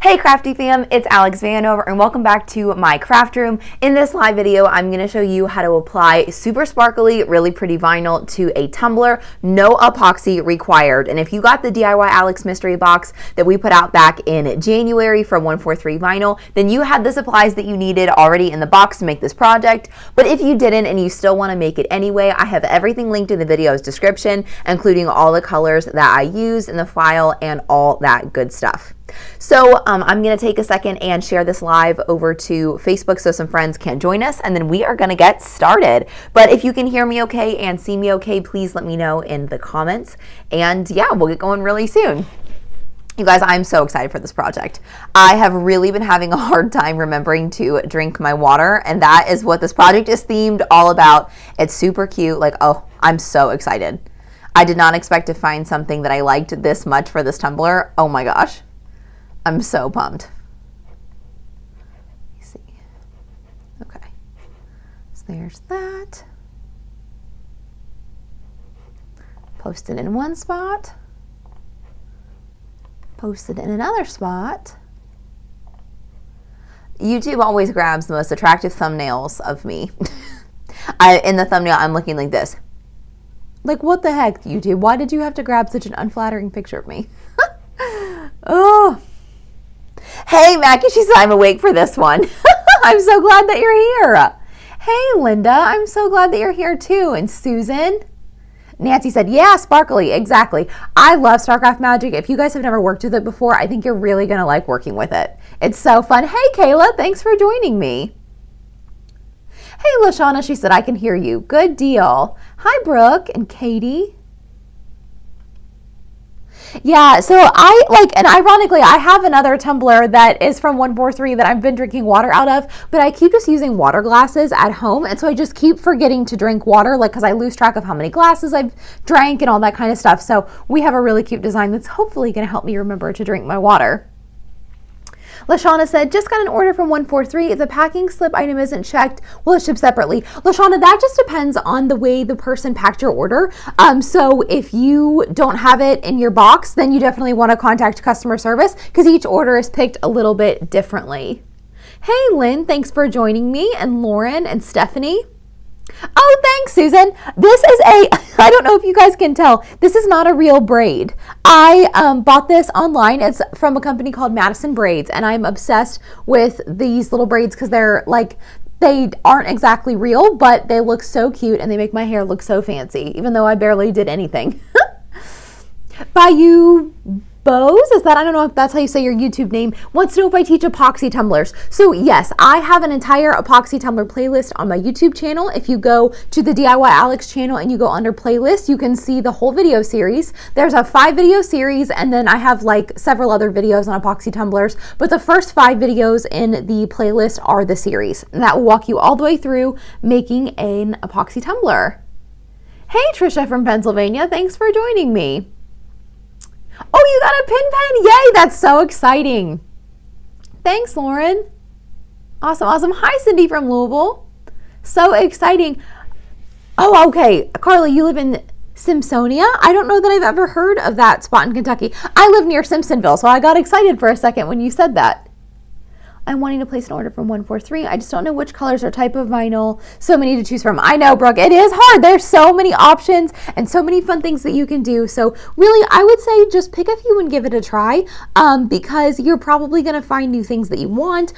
Hey Crafty fam, it's Alex Vanover and welcome back to my craft room. In this live video, I'm going to show you how to apply super sparkly, really pretty vinyl to a tumbler. No epoxy required. And if you got the DIY Alex mystery box that we put out back in January from 143VINYL, then you had the supplies that you needed already in the box to make this project. But if you didn't and you still want to make it anyway, I have everything linked in the video's description, including all the colors that I used in the file and all that good stuff. So I'm going to take a second and share this live over to Facebook so some friends can join us, and then we are going to get started. But if you can hear me okay and see me okay, please let me know in the comments. And yeah, we'll get going really soon. You guys, I'm so excited for this project. I have really been having a hard time remembering to drink my water, and that is what this project is themed all about. It's super cute. Like, oh, I'm so excited. I did not expect to find something that I liked this much for this tumbler. Oh my gosh. I'm so pumped. Let me see. Okay. So there's that. Post it in one spot. Post it in another spot. YouTube always grabs the most attractive thumbnails of me. In the thumbnail, I'm looking like this. Like, what the heck, YouTube? Why did you have to grab such an unflattering picture of me? Oh. Hey, Mackie, she said I'm awake for this one. I'm so glad that you're here. Hey, Linda, I'm so glad that you're here too. And Susan? Nancy said, yeah, sparkly, exactly. I love Starcraft Magic. If you guys have never worked with it before, I think you're really going to like working with it. It's so fun. Hey, Kayla, thanks for joining me. Hey, Lashana, she said, I can hear you. Good deal. Hi, Brooke and Katie. Yeah, so and ironically, I have another tumbler that is from 143 that I've been drinking water out of, but I keep just using water glasses at home, and so I just keep forgetting to drink water, like, because I lose track of how many glasses I've drank and all that kind of stuff. So we have a really cute design that's hopefully going to help me remember to drink my water. Lashana said, just got an order from 143. If the packing slip item isn't checked, will it ship separately? Lashana, that just depends on the way the person packed your order. So if you don't have it in your box, then you definitely want to contact customer service because each order is picked a little bit differently. Hey, Lynn, thanks for joining me, and Lauren and Stephanie. Oh, thanks, Susan. This is I don't know if you guys can tell, this is not a real braid. I bought this online. It's from a company called Madison Braids, and I'm obsessed with these little braids because they're like, they aren't exactly real, but they look so cute and they make my hair look so fancy, even though I barely did anything. Bayou Bose, is that, I don't know if that's how you say your YouTube name, wants to know if I teach epoxy tumblers. So yes, I have an entire epoxy tumbler playlist on my YouTube channel. If you go to the DIY Alex channel and you go under playlist, you can see the whole video series. There's a 5-video series, and then I have like several other videos on epoxy tumblers, but the first 5 videos in the playlist are the series, and that will walk you all the way through making an epoxy tumbler. Hey, Trisha from Pennsylvania, thanks for joining me. Oh, you got a pin pen? Yay, that's so exciting. Thanks, Lauren. Awesome, awesome. Hi, Cindy from Louisville. So exciting. Oh, okay. Carla, you live in Simpsonia? I don't know that I've ever heard of that spot in Kentucky. I live near Simpsonville, so I got excited for a second when you said that. I'm wanting to place an order from 143. I just don't know which colors or type of vinyl. So many to choose from. I know, Brooke, it is hard. There's so many options and so many fun things that you can do. So really, I would say just pick a few and give it a try because you're probably going to find new things that you want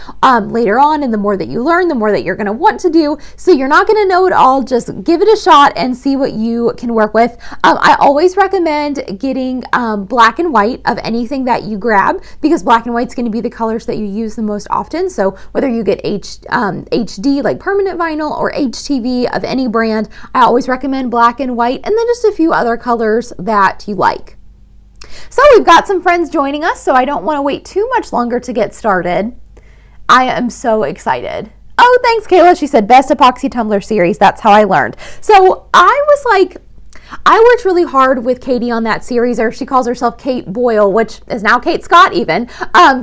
later on. And the more that you learn, the more that you're going to want to do. So you're not going to know it all. Just give it a shot and see what you can work with. I always recommend getting black and white of anything that you grab because black and white is going to be the colors that you use the most often. So whether you get HD like permanent vinyl or HTV of any brand, I always recommend black and white, and then just a few other colors that you like. So we've got some friends joining us, so I don't want to wait too much longer to get started. I am so excited. Oh, thanks, Kayla. She said best epoxy tumbler series. That's how I learned. So I was like, I worked really hard with Katie on that series, or she calls herself Kate Boyle, which is now Kate Scott even.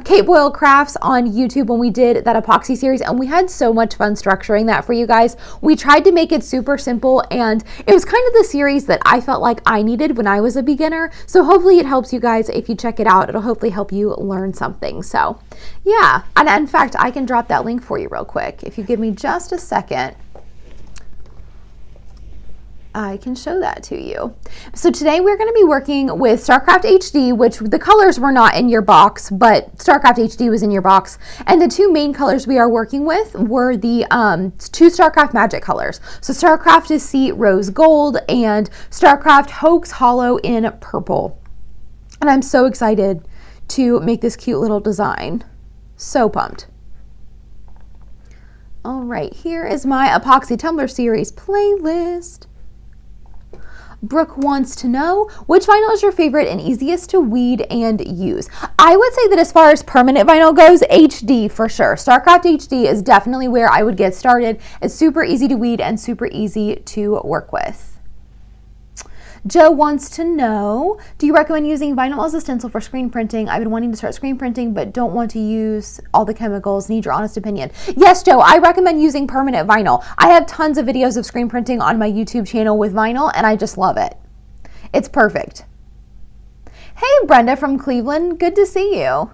Kate Boyle Crafts on YouTube when we did that epoxy series, and we had so much fun structuring that for you guys. We tried to make it super simple, and it was kind of the series that I felt like I needed when I was a beginner. So hopefully it helps you guys. If you check it out, it'll hopefully help you learn something. So yeah, and in fact, I can drop that link for you real quick. If you give me just a second, I can show that to you. So today we're going to be working with Starcraft HD, which the colors were not in your box, but Starcraft HD was in your box. And the two main colors we are working with were the two Starcraft Magic colors. So Starcraft Deceit Rose Gold and Starcraft Hoax Hollow in purple. And I'm so excited to make this cute little design. So pumped. All right, here is my Epoxy Tumbler series playlist. Brooke wants to know, which vinyl is your favorite and easiest to weed and use? I would say that as far as permanent vinyl goes, HD for sure. Starcraft HD is definitely where I would get started. It's super easy to weed and super easy to work with. Joe wants to know, do you recommend using vinyl as a stencil for screen printing? I've been wanting to start screen printing, but don't want to use all the chemicals. Need your honest opinion. Yes, Joe, I recommend using permanent vinyl. I have tons of videos of screen printing on my YouTube channel with vinyl, and I just love it. It's perfect. Hey, Brenda from Cleveland. Good to see you.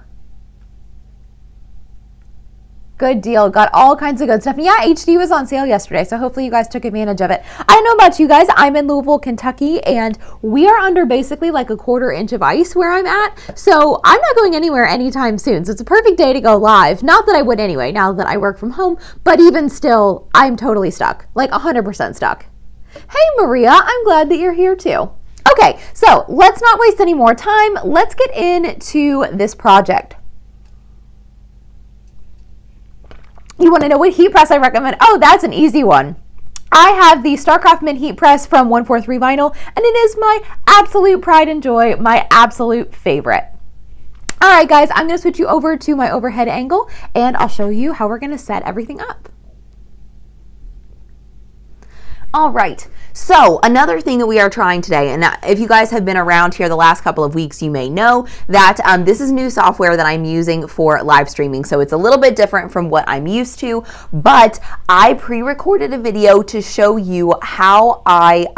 Good deal. Got all kinds of good stuff. Yeah, HD was on sale yesterday, so hopefully you guys took advantage of it. I don't know about you guys. I'm in Louisville, Kentucky, and we are under basically like a 1/4 inch of ice where I'm at, so I'm not going anywhere anytime soon. So it's a perfect day to go live. Not that I would anyway, now that I work from home, but even still, I'm totally stuck, like 100% stuck. Hey, Maria, I'm glad that you're here too. Okay, so let's not waste any more time. Let's get into this project. You want to know what heat press I recommend? Oh, that's an easy one. I have the Starcraft Mint heat press from 143VINYL, and it is my absolute pride and joy, my absolute favorite. All right, guys, I'm going to switch you over to my overhead angle, and I'll show you how we're going to set everything up. All right, so another thing that we are trying today, and if you guys have been around here the last couple of weeks, you may know that this is new software that I'm using for live streaming. So it's a little bit different from what I'm used to, but I pre-recorded a video to show you how I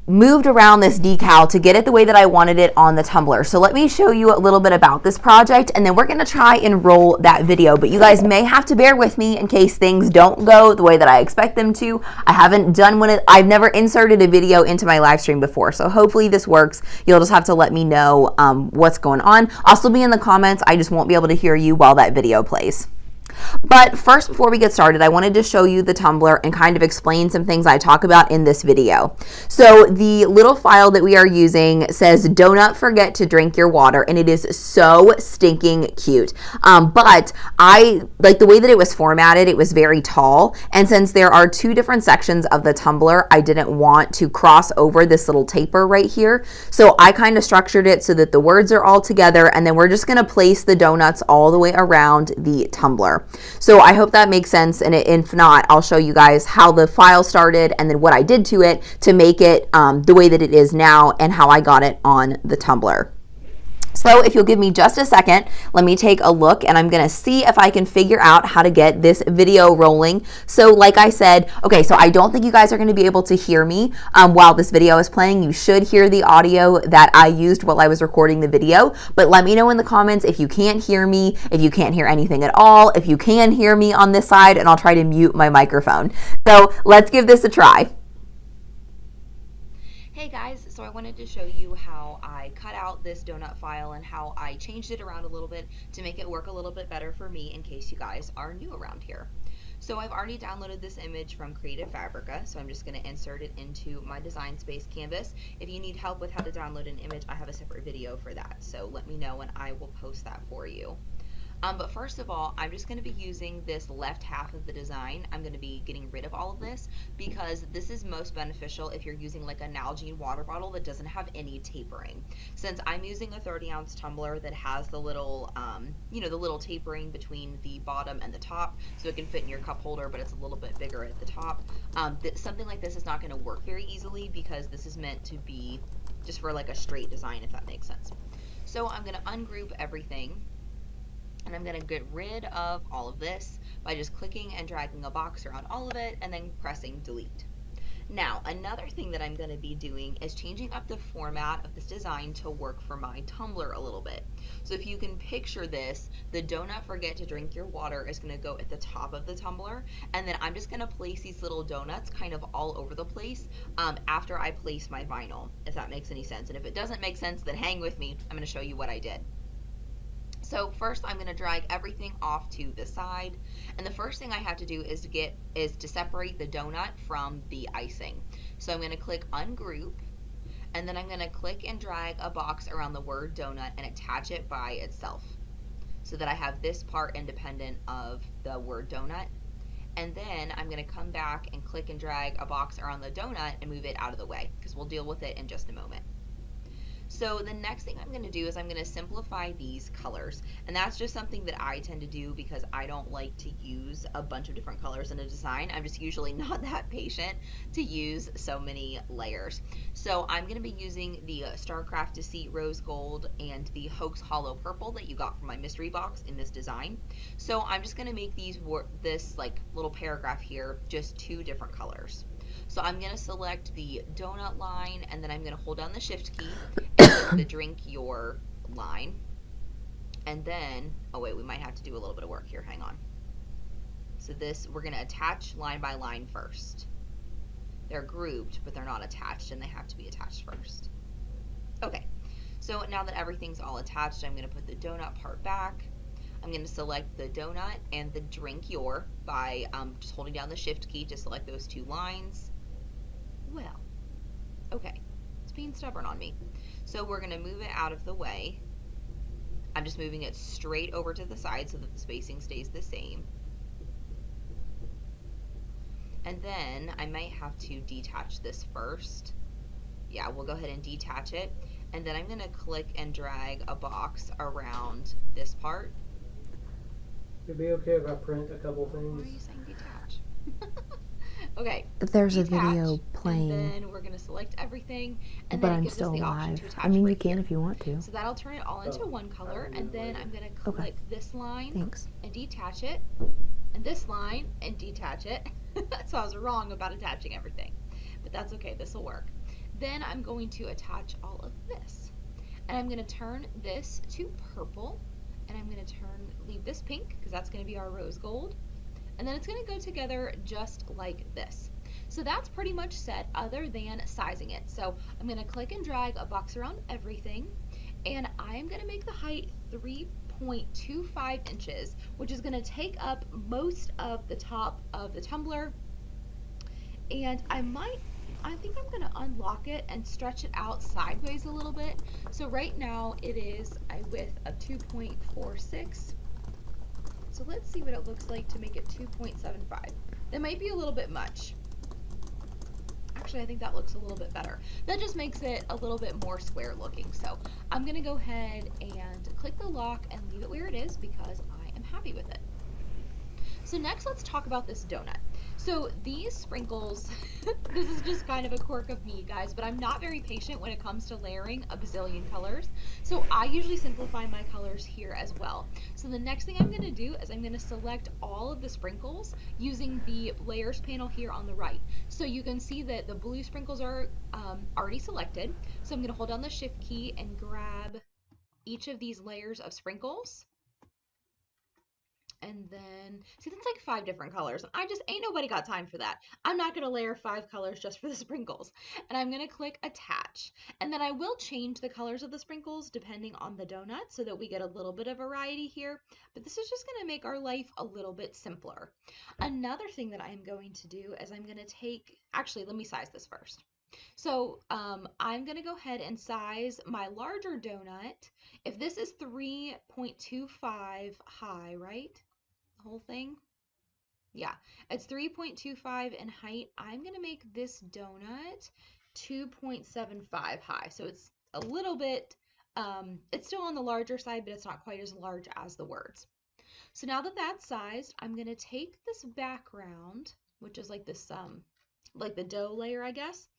moved around this decal to get it the way that I wanted it on the tumbler. So let me show you a little bit about this project, and then we're going to try and roll that video. But you guys may have to bear with me in case things don't go the way that I expect them to. I haven't done I've never inserted a video into my live stream before, so hopefully this works. You'll just have to let me know what's going on. I'll still be in the comments. I just won't be able to hear you while that video plays. But first, before we get started, I wanted to show you the tumbler and kind of explain some things I talk about in this video. So the little file that we are using says, "Do not forget to drink your water," and it is so stinking cute. But I like the way that it was formatted. It was very tall, and since there are two different sections of the tumbler, I didn't want to cross over this little taper right here. So I kind of structured it so that the words are all together, and then we're just going to place the donuts all the way around the tumbler. So I hope that makes sense, and if not, I'll show you guys how the file started and then what I did to it to make it the way that it is now and how I got it on the tumbler. So if you'll give me just a second, let me take a look, and I'm going to see if I can figure out how to get this video rolling. So like I said, okay, so I don't think you guys are going to be able to hear me while this video is playing. You should hear the audio that I used while I was recording the video, but let me know in the comments if you can't hear me, if you can't hear anything at all, if you can hear me on this side, and I'll try to mute my microphone. So let's give this a try. Hey guys, so I wanted to show you how I cut out this donut file and how I changed it around a little bit to make it work a little bit better for me in case you guys are new around here. So I've already downloaded this image from Creative Fabrica, so I'm just going to insert it into my Design Space canvas. If you need help with how to download an image, I have a separate video for that, so let me know and I will post that for you. But first of all, I'm just going to be using this left half of the design. I'm going to be getting rid of all of this because this is most beneficial if you're using like a Nalgene water bottle that doesn't have any tapering. Since I'm using a 30-ounce tumbler that has the little, the little tapering between the bottom and the top, so it can fit in your cup holder, but it's a little bit bigger at the top. Something like this is not going to work very easily because this is meant to be just for like a straight design, if that makes sense. So I'm going to ungroup everything, and I'm going to get rid of all of this by just clicking and dragging a box around all of it and then pressing delete. Now, another thing that I'm going to be doing is changing up the format of this design to work for my tumbler a little bit. So if you can picture this, the "do not forget to drink your water" is going to go at the top of the tumbler, and then I'm just going to place these little donuts kind of all over the place after I place my vinyl, if that makes any sense. And if it doesn't make sense, then hang with me. I'm going to show you what I did. So first I'm going to drag everything off to the side, and the first thing I have to do is to separate the donut from the icing. So I'm going to click ungroup, and then I'm going to click and drag a box around the word donut and attach it by itself so that I have this part independent of the word donut. And then I'm going to come back and click and drag a box around the donut and move it out of the way because we'll deal with it in just a moment. So the next thing I'm going to do is I'm going to simplify these colors, and that's just something that I tend to do because I don't like to use a bunch of different colors in a design. I'm just usually not that patient to use so many layers. So I'm going to be using the Starcraft Deceit Rose Gold and the Hoax Hollow Purple that you got from my mystery box in this design. So I'm just going to make this like little paragraph here just 2 different colors. So I'm going to select the donut line, and then I'm going to hold down the shift key and click the drink your line. And then, oh wait, we might have to do a little bit of work here. Hang on. So this, we're going to attach line by line first. They're grouped, but they're not attached, and they have to be attached first. Okay, so now that everything's all attached, I'm going to put the donut part back. I'm going to select the donut and the drink your by just holding down the shift key to select those 2 lines. Well, okay, it's being stubborn on me. So we're going to move it out of the way. I'm just moving it straight over to the side so that the spacing stays the same. And then I might have to detach this first. Yeah, we'll go ahead and detach it. And then I'm going to click and drag a box around this part. It'd be okay if I print a couple things. Why are you saying detach? Okay. There's detach, a video playing. And then we're going to select everything, and but then it I'm gives still us the alive. option to attach. I mean, right you can here. if you want to. So that'll turn it all into one color, and then I'm going to click this line and detach it, and this line and detach it. So I was wrong about attaching everything, but that's okay. This will work. Then I'm going to attach all of this, and I'm going to turn this to purple, and I'm going to leave this pink because that's going to be our rose gold, and then it's going to go together just like this. So that's pretty much set other than sizing it. So I'm going to click and drag a box around everything, and I am going to make the height 3.25 inches, which is going to take up most of the top of the tumbler. And I think I'm going to unlock it and stretch it out sideways a little bit. So right now it is a width of 2.46. So let's see what it looks like to make it 2.75. That might be a little bit much. Actually, I think that looks a little bit better. That just makes it a little bit more square looking. So I'm going to go ahead and click the lock and leave it where it is because I am happy with it. So next, let's talk about this donut. So these sprinkles, this is just kind of a quirk of me, guys, but I'm not very patient when it comes to layering a bazillion colors. So I usually simplify my colors here as well. So the next thing I'm going to do is I'm going to select all of the sprinkles using the layers panel here on the right. So you can see that the blue sprinkles are already selected. So I'm going to hold down the shift key and grab each of these layers of sprinkles. And then, see, that's like 5 different colors. Ain't nobody got time for that. I'm not going to layer 5 colors just for the sprinkles. And I'm going to click attach. And then I will change the colors of the sprinkles depending on the donut so that we get a little bit of variety here. But this is just going to make our life a little bit simpler. Another thing that I'm going to do is I'm going to actually, let me size this first. So I'm going to go ahead and size my larger donut. If this is 3.25 high, right? The whole thing? Yeah, it's 3.25 in height. I'm going to make this donut 2.75 high. So it's a little bit, it's still on the larger side, but it's not quite as large as the words. So now that that's sized, I'm going to take this background, which is like this, like the dough layer, I guess,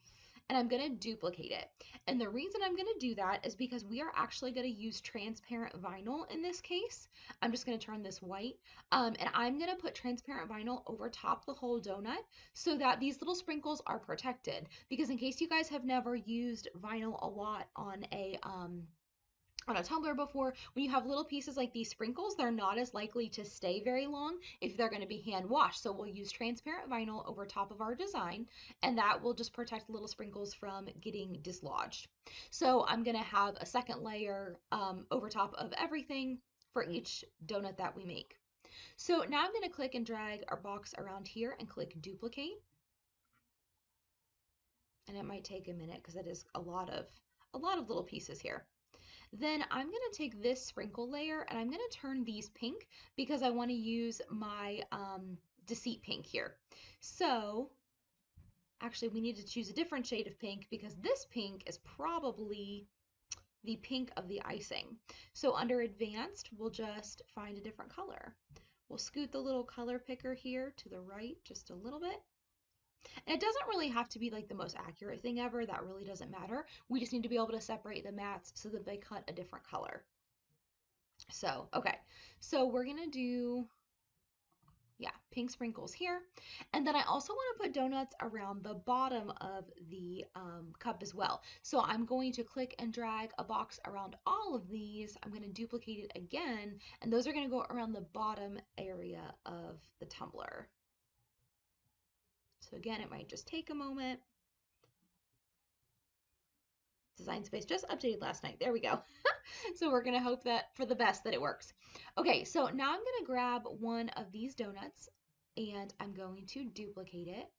and I'm going to duplicate it. And the reason I'm going to do that is because we are actually going to use transparent vinyl in this case. I'm just going to turn this white, and I'm going to put transparent vinyl over top the whole donut so that these little sprinkles are protected. Because in case you guys have never used vinyl a lot on a tumbler before, when you have little pieces like these sprinkles, they're not as likely to stay very long if they're going to be hand washed. So we'll use transparent vinyl over top of our design, and that will just protect little sprinkles from getting dislodged. So I'm going to have a second layer over top of everything for each donut that we make. So now I'm going to click and drag our box around here and click duplicate. And it might take a minute because it is a lot of little pieces here. Then I'm going to take this sprinkle layer and I'm going to turn these pink because I want to use my Deceit pink here. So actually we need to choose a different shade of pink because this pink is probably the pink of the icing. So under advanced, we'll just find a different color. We'll scoot the little color picker here to the right just a little bit. And it doesn't really have to be like the most accurate thing ever. That really doesn't matter. We just need to be able to separate the mats so that they cut a different color. So, okay. So we're going to do, yeah, pink sprinkles here. And then I also want to put donuts around the bottom of the cup as well. So I'm going to click and drag a box around all of these. I'm going to duplicate it again. And those are going to go around the bottom area of the tumbler. So again, it might just take a moment. Design Space just updated last night. There we go. So we're going to hope that for the best that it works. Okay, so now I'm going to grab one of these donuts and I'm going to duplicate it.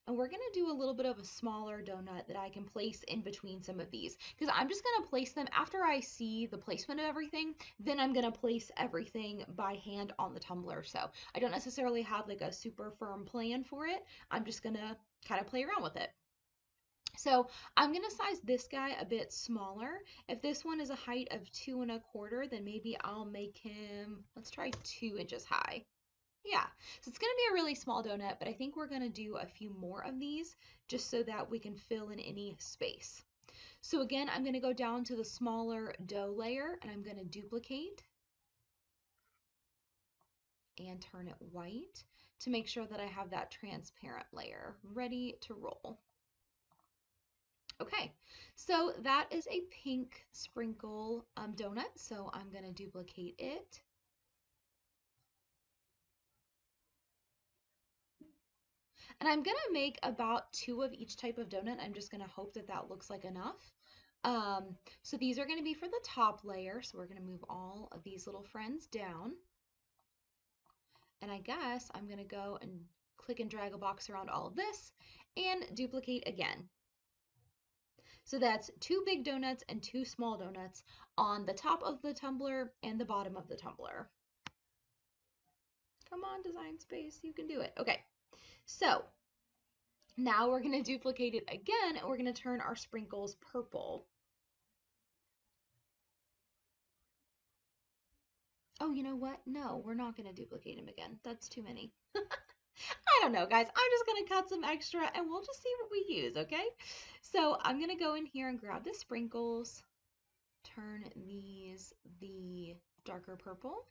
And we're going to do a little bit of a smaller donut that I can place in between some of these because I'm just going to place them after I see the placement of everything. Then I'm going to place everything by hand on the tumbler. So I don't necessarily have like a super firm plan for it. I'm just going to kind of play around with it. So I'm going to size this guy a bit smaller. If this one is a height of 2¼ then maybe I'll make him, let's try 2 inches high. Yeah, so it's going to be a really small donut, but I think we're going to do a few more of these just so that we can fill in any space. So again, I'm going to go down to the smaller dough layer and I'm going to duplicate and turn it white to make sure that I have that transparent layer ready to roll. Okay, so that is a pink sprinkle donut, so I'm going to duplicate it. And I'm going to make about 2 of each type of donut. I'm just going to hope that that looks like enough. So these are going to be for the top layer, so we're going to move all of these little friends down. And I guess I'm going to go and click and drag a box around all of this and duplicate again. So that's 2 big donuts and 2 small donuts on the top of the tumbler and the bottom of the tumbler. Come on, Design Space, you can do it. Okay, so now we're going to duplicate it again and we're going to turn our sprinkles purple. Oh, you know what? No, we're not going to duplicate them again. That's too many. I don't know, guys. I'm just going to cut some extra and we'll just see what we use, okay? So I'm going to go in here and grab the sprinkles, turn these the darker purple.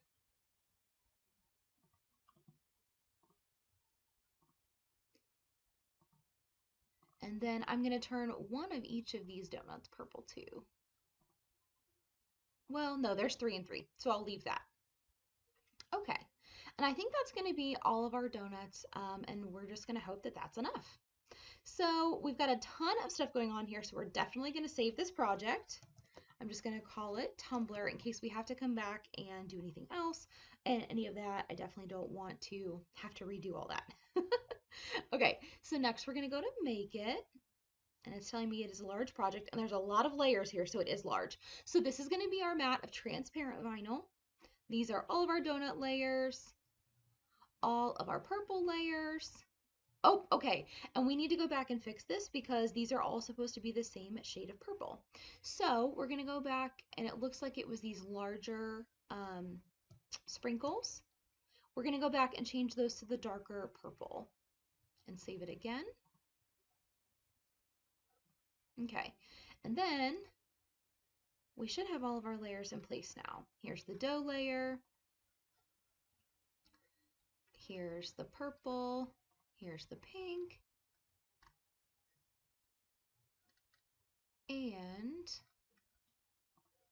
And then I'm going to turn one of each of these donuts purple too. Well, no, there's 3 and 3, so I'll leave that. Okay, and I think that's going to be all of our donuts, and we're just going to hope that that's enough. So we've got a ton of stuff going on here, so we're definitely going to save this project. I'm just going to call it Tumbler in case we have to come back and do anything else, and any of that, I definitely don't want to have to redo all that. Okay, so next we're going to go to Make It, and it's telling me it is a large project, and there's a lot of layers here, so it is large. So this is going to be our mat of transparent vinyl. These are all of our donut layers, all of our purple layers. Oh, okay, and we need to go back and fix this because these are all supposed to be the same shade of purple. So we're going to go back, and it looks like it was these larger sprinkles. We're going to go back and change those to the darker purple and save it again. Okay, and then we should have all of our layers in place now. Here's the dough layer. Here's the purple. Here's the pink. And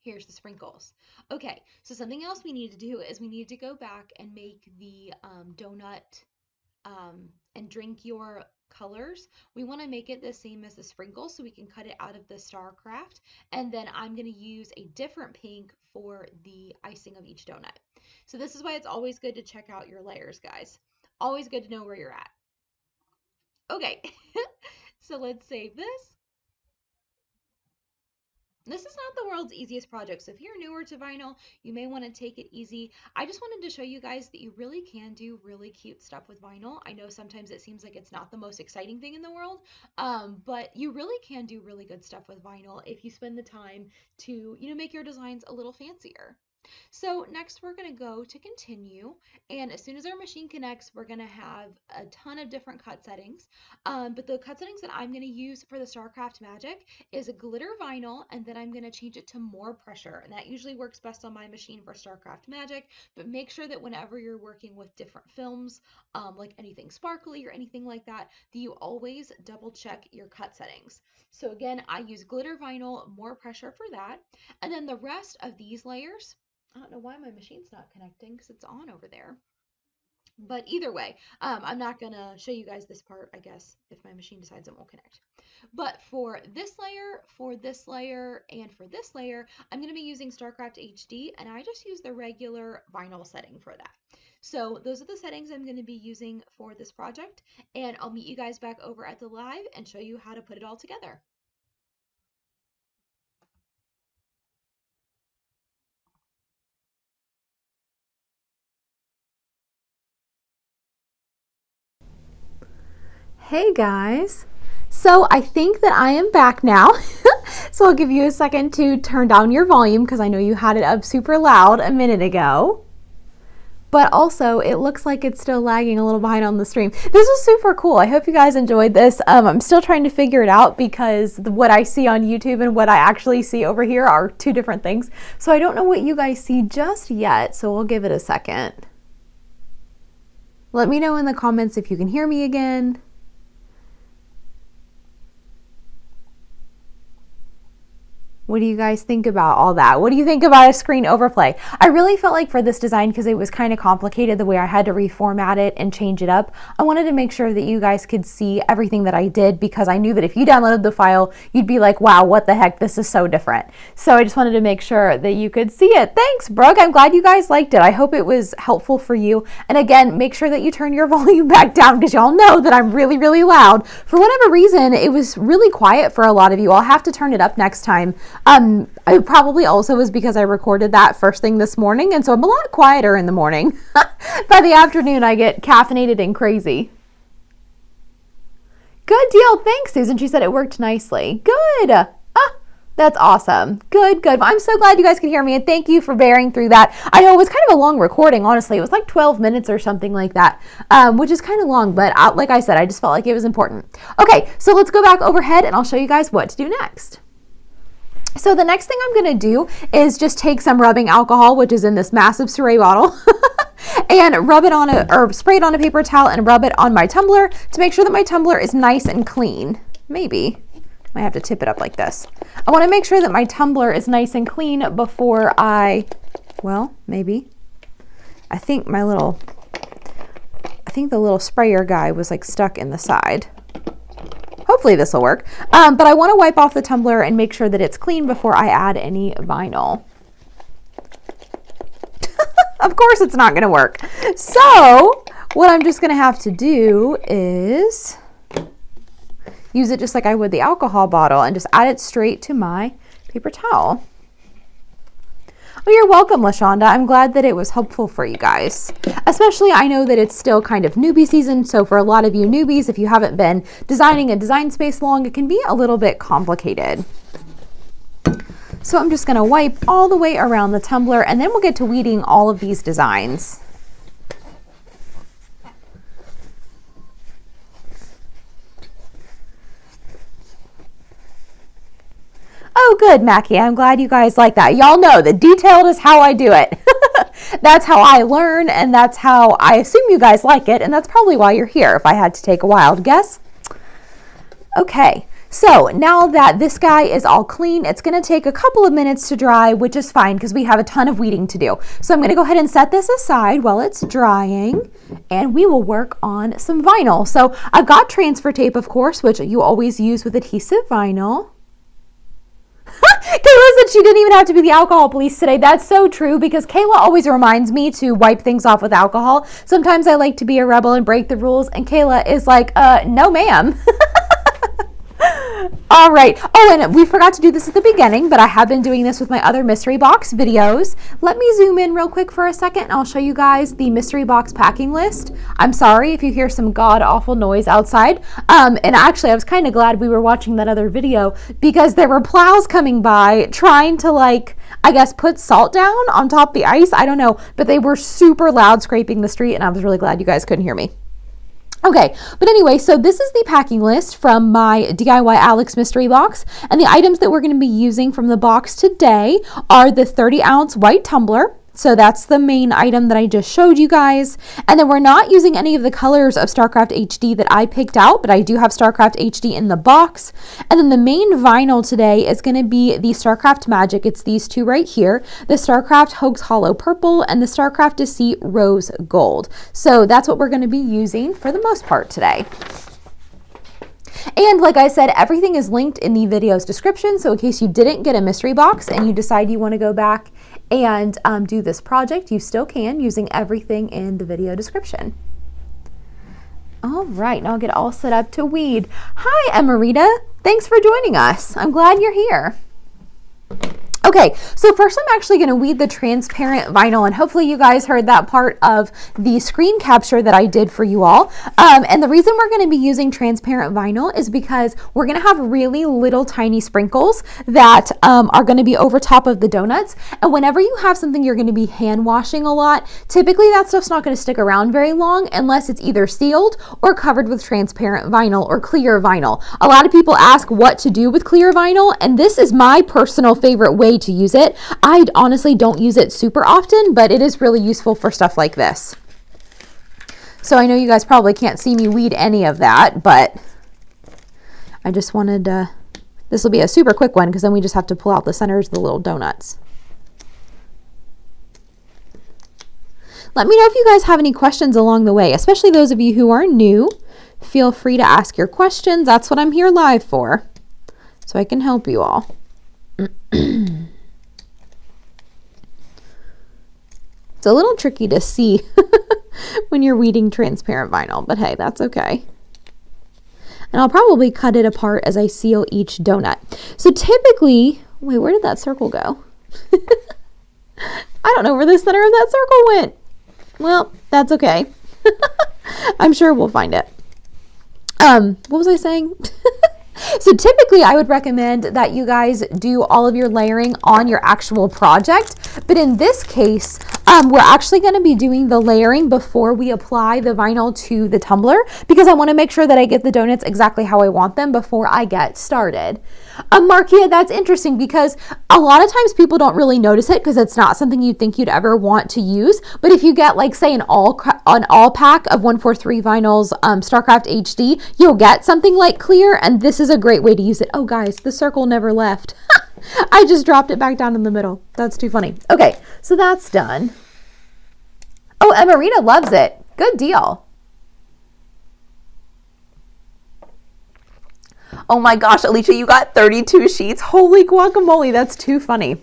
here's the sprinkles. Okay, so something else we need to do is we need to go back and make the donut and drink your colors. We want to make it the same as the sprinkles so we can cut it out of the Starcraft. And then I'm going to use a different pink for the icing of each donut. So this is why it's always good to check out your layers, guys. Always good to know where you're at. Okay, so let's save this. This is not the world's easiest project, so if you're newer to vinyl, you may want to take it easy. I just wanted to show you guys that you really can do really cute stuff with vinyl. I know sometimes it seems like it's not the most exciting thing in the world, but you really can do really good stuff with vinyl if you spend the time to, make your designs a little fancier. So next we're going to go to continue, and as soon as our machine connects, we're going to have a ton of different cut settings, but the cut settings that I'm going to use for the Starcraft Magic is a glitter vinyl, and then I'm going to change it to more pressure, and that usually works best on my machine for Starcraft Magic, but make sure that whenever you're working with different films, like anything sparkly or anything like that you always double check your cut settings. So again, I use glitter vinyl, more pressure for that, and then the rest of these layers, I don't know why my machine's not connecting because it's on over there. But either way, I'm not going to show you guys this part, I guess, if my machine decides it won't connect. But for this layer, and for this layer, I'm going to be using Starcraft HD, and I just use the regular vinyl setting for that. So those are the settings I'm going to be using for this project, and I'll meet you guys back over at the live and show you how to put it all together. Hey guys, so I think that I am back now. So I'll give you a second to turn down your volume because I know you had it up super loud a minute ago. But also it looks like it's still lagging a little behind on the stream. This is super cool. I hope you guys enjoyed this. I'm still trying to figure it out because what I see on YouTube and what I actually see over here are two different things. So I don't know what you guys see just yet, so we'll give it a second. Let me know in the comments if you can hear me again. What do you guys think about all that? What do you think about a screen overplay? I really felt like for this design, because it was kind of complicated the way I had to reformat it and change it up, I wanted to make sure that you guys could see everything that I did, because I knew that if you downloaded the file, you'd be like, wow, what the heck? This is so different. So I just wanted to make sure that you could see it. Thanks, Brooke. I'm glad you guys liked it. I hope it was helpful for you. And again, make ssure that you turn your volume back down because y'all know that I'm really, really loud. For whatever reason, it was really quiet for a lot of you. I'll have to turn it up next time. It probably also was because I recorded that first thing this morning, and so I'm a lot quieter in the morning. By the afternoon, I get caffeinated and crazy. Good deal. Thanks, Susan. She said it worked nicely. Good. That's awesome. Good. I'm so glad you guys can hear me, and thank you for bearing through that. I know it was kind of a long recording, honestly. It was like 12 minutes or something like that, which is kind of long, but like I said, I just felt like it was important. Okay, so let's go back overhead, and I'll show you guys what to do next. So the next thing I'm going to do is just take some rubbing alcohol, which is in this massive spray bottle, and rub it on or spray it on a paper towel and rub it on my tumbler to make sure that my tumbler is nice and clean. Maybe I have to tip it up like this. I want to make sure that my tumbler is nice and clean before maybe. I think the little sprayer guy was like stuck in the side. Hopefully this will work, but I want to wipe off the tumbler and make sure that it's clean before I add any vinyl. Of course it's not going to work. So what I'm just going to have to do is use it just like I would the alcohol bottle and just add it straight to my paper towel. Oh, you're welcome, LaShonda. I'm glad that it was helpful for you guys. Especially, I know that it's still kind of newbie season, so for a lot of you newbies, if you haven't been designing a design space long, it can be a little bit complicated. So I'm just going to wipe all the way around the tumbler, and then we'll get to weeding all of these designs. Oh, good, Mackie. I'm glad you guys like that. Y'all know that detailed is how I do it. That's how I learn, and that's how I assume you guys like it, and that's probably why you're here, if I had to take a wild guess. Okay, so now that this guy is all clean, it's going to take a couple of minutes to dry, which is fine because we have a ton of weeding to do. So I'm going to go ahead and set this aside while it's drying, and we will work on some vinyl. So I've got transfer tape, of course, which you always use with adhesive vinyl. Kayla said she didn't even have to be the alcohol police today. That's so true because Kayla always reminds me to wipe things off with alcohol. Sometimes I like to be a rebel and break the rules, and Kayla is like, no ma'am. All right. Oh, and we forgot to do this at the beginning, but I have been doing this with my other mystery box videos. Let me zoom in real quick for a second, and I'll show you guys the mystery box packing list. I'm sorry if you hear some god-awful noise outside. And actually, I was kind of glad we were watching that other video because there were plows coming by trying to, like, I guess, put salt down on top of the ice. I don't know, but they were super loud scraping the street, and I was really glad you guys couldn't hear me. Okay, but anyway, so this is the packing list from my DIY Alex mystery box, and the items that we're going to be using from the box today are the 30-ounce white tumbler. So that's the main item that I just showed you guys. And then we're not using any of the colors of Starcraft HD that I picked out, but I do have Starcraft HD in the box. And then the main vinyl today is going to be the Starcraft Magic. It's these two right here, the Starcraft Hoax Hollow Purple and the Starcraft Deceit Rose Gold. So that's what we're going to be using for the most part today. And like I said, everything is linked in the video's description. So in case you didn't get a mystery box and you decide you want to go back and do this project, you still can using everything in the video description. All right, now I'll get all set up to weed. Hi, Emerita. Thanks for joining us. I'm glad you're here. Okay, so first I'm actually going to weed the transparent vinyl, and hopefully you guys heard that part of the screen capture that I did for you all. And the reason we're going to be using transparent vinyl is because we're going to have really little tiny sprinkles that are going to be over top of the donuts. And whenever you have something you're going to be hand washing a lot, typically that stuff's not going to stick around very long unless it's either sealed or covered with transparent vinyl or clear vinyl. A lot of people ask what to do with clear vinyl, and this is my personal favorite way to use it. I honestly don't use it super often, but it is really useful for stuff like this. So I know you guys probably can't see me weed any of that, but I just wanted to, this will be a super quick one because then we just have to pull out the centers of the little donuts. Let me know if you guys have any questions along the way, especially those of you who are new. Feel free to ask your questions. That's what I'm here live for, so I can help you all. It's a little tricky to see when you're weeding transparent vinyl, but hey, that's okay. And I'll probably cut it apart as I seal each donut. So typically, wait, where did that circle go? I don't know where the center of that circle went. Well, that's okay. I'm sure we'll find it. What was I saying? So typically I would recommend that you guys do all of your layering on your actual project, but in this case, we're actually going to be doing the layering before we apply the vinyl to the tumbler because I want to make sure that I get the donuts exactly how I want them before I get started. Markia, that's interesting because a lot of times people don't really notice it because it's not something you'd think you'd ever want to use. But if you get like say an all pack of 143VINYL's Starcraft HD, you'll get something like clear, and this is a great way to use it. Oh guys, the circle never left. I just dropped it back down in the middle. That's too funny. Okay, so that's done. Oh, Emerita loves it. Good deal. Oh my gosh, Alicia, you got 32 sheets. Holy guacamole, that's too funny.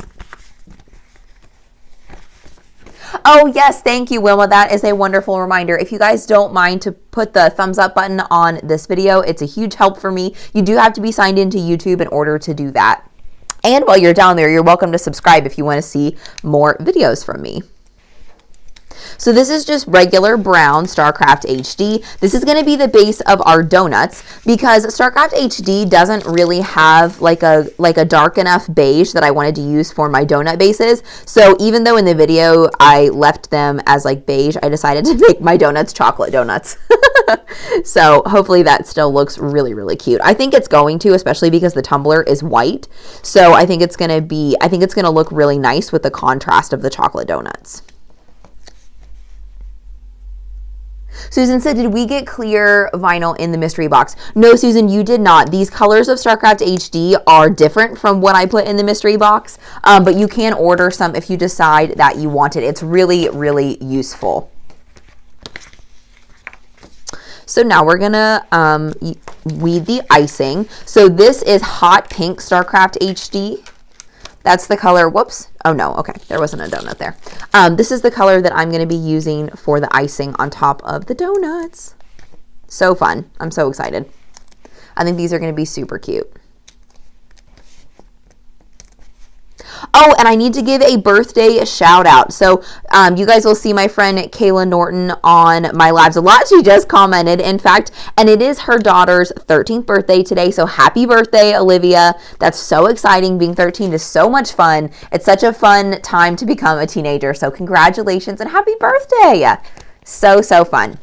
Oh, yes. Thank you, Wilma. That is a wonderful reminder. If you guys don't mind to put the thumbs up button on this video, it's a huge help for me. You do have to be signed into YouTube in order to do that. And while you're down there, you're welcome to subscribe if you want to see more videos from me. So this is just regular brown Starcraft HD. This is going to be the base of our donuts because Starcraft HD doesn't really have like a dark enough beige that I wanted to use for my donut bases. So even though in the video I left them as like beige, I decided to make my donuts chocolate donuts. So hopefully that still looks really, really cute. I think it's going to, especially because the tumbler is white. So I think it's going to look really nice with the contrast of the chocolate donuts. Susan said, did we get clear vinyl in the mystery box? No, Susan, you did not. These colors of Starcraft HD are different from what I put in the mystery box, but you can order some if you decide that you want it. It's really, really useful. So now we're gonna weed the icing. So this is hot pink Starcraft HD. That's the color, whoops. Oh no, okay, there wasn't a donut there. This is the color that I'm gonna be using for the icing on top of the donuts. So fun, I'm so excited. I think these are gonna be super cute. Oh, and I need to give a birthday shout out. So you guys will see my friend Kayla Norton on my lives a lot. She just commented, in fact, and it is her daughter's 13th birthday today. So happy birthday, Olivia. That's so exciting. Being 13 is so much fun. It's such a fun time to become a teenager. So congratulations and happy birthday. So, so fun.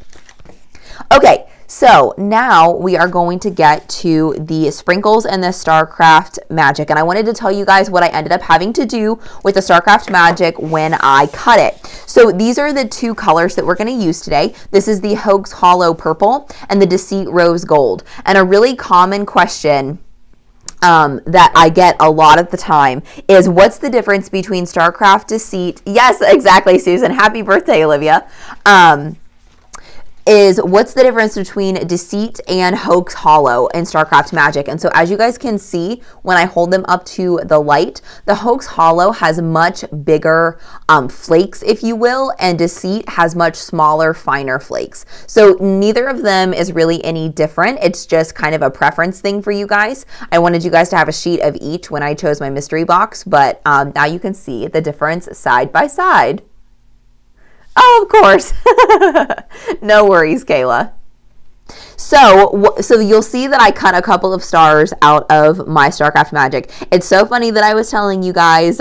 Okay. So now we are going to get to the sprinkles and the Starcraft Magic. And I wanted to tell you guys what I ended up having to do with the Starcraft Magic when I cut it. So these are the two colors that we're going to use today. This is the Hoax Hollow Purple and the Deceit Rose Gold. And a really common question that I get a lot of the time is, what's the difference between Starcraft Deceit? Yes, exactly, Susan. Happy birthday, Olivia. Is what's the difference between Deceit and Hoax Hollow in Starcraft Magic. And so as you guys can see, when I hold them up to the light, the Hoax Hollow has much bigger flakes, if you will, and Deceit has much smaller, finer flakes. So neither of them is really any different. It's just kind of a preference thing for you guys. I wanted you guys to have a sheet of each when I chose my mystery box, but now you can see the difference side by side. Oh, of course. No worries, Kayla. So you'll see that I cut a couple of stars out of my Starcraft Magic. It's so funny that I was telling you guys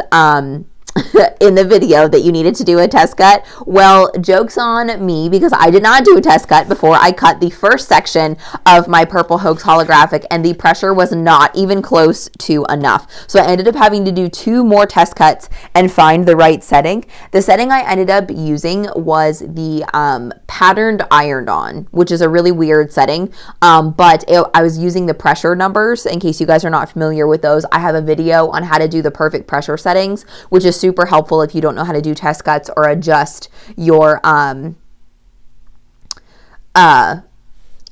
in the video that you needed to do a test cut. Well, joke's on me because I did not do a test cut before I cut the first section of my purple Hoax holographic, and the pressure was not even close to enough. So I ended up having to do 2 more test cuts and find the right setting. The setting I ended up using was the patterned ironed on, which is a really weird setting, but I was using the pressure numbers. In case you guys are not familiar with those, I have a video on how to do the perfect pressure settings, which is super helpful if you don't know how to do test cuts or adjust your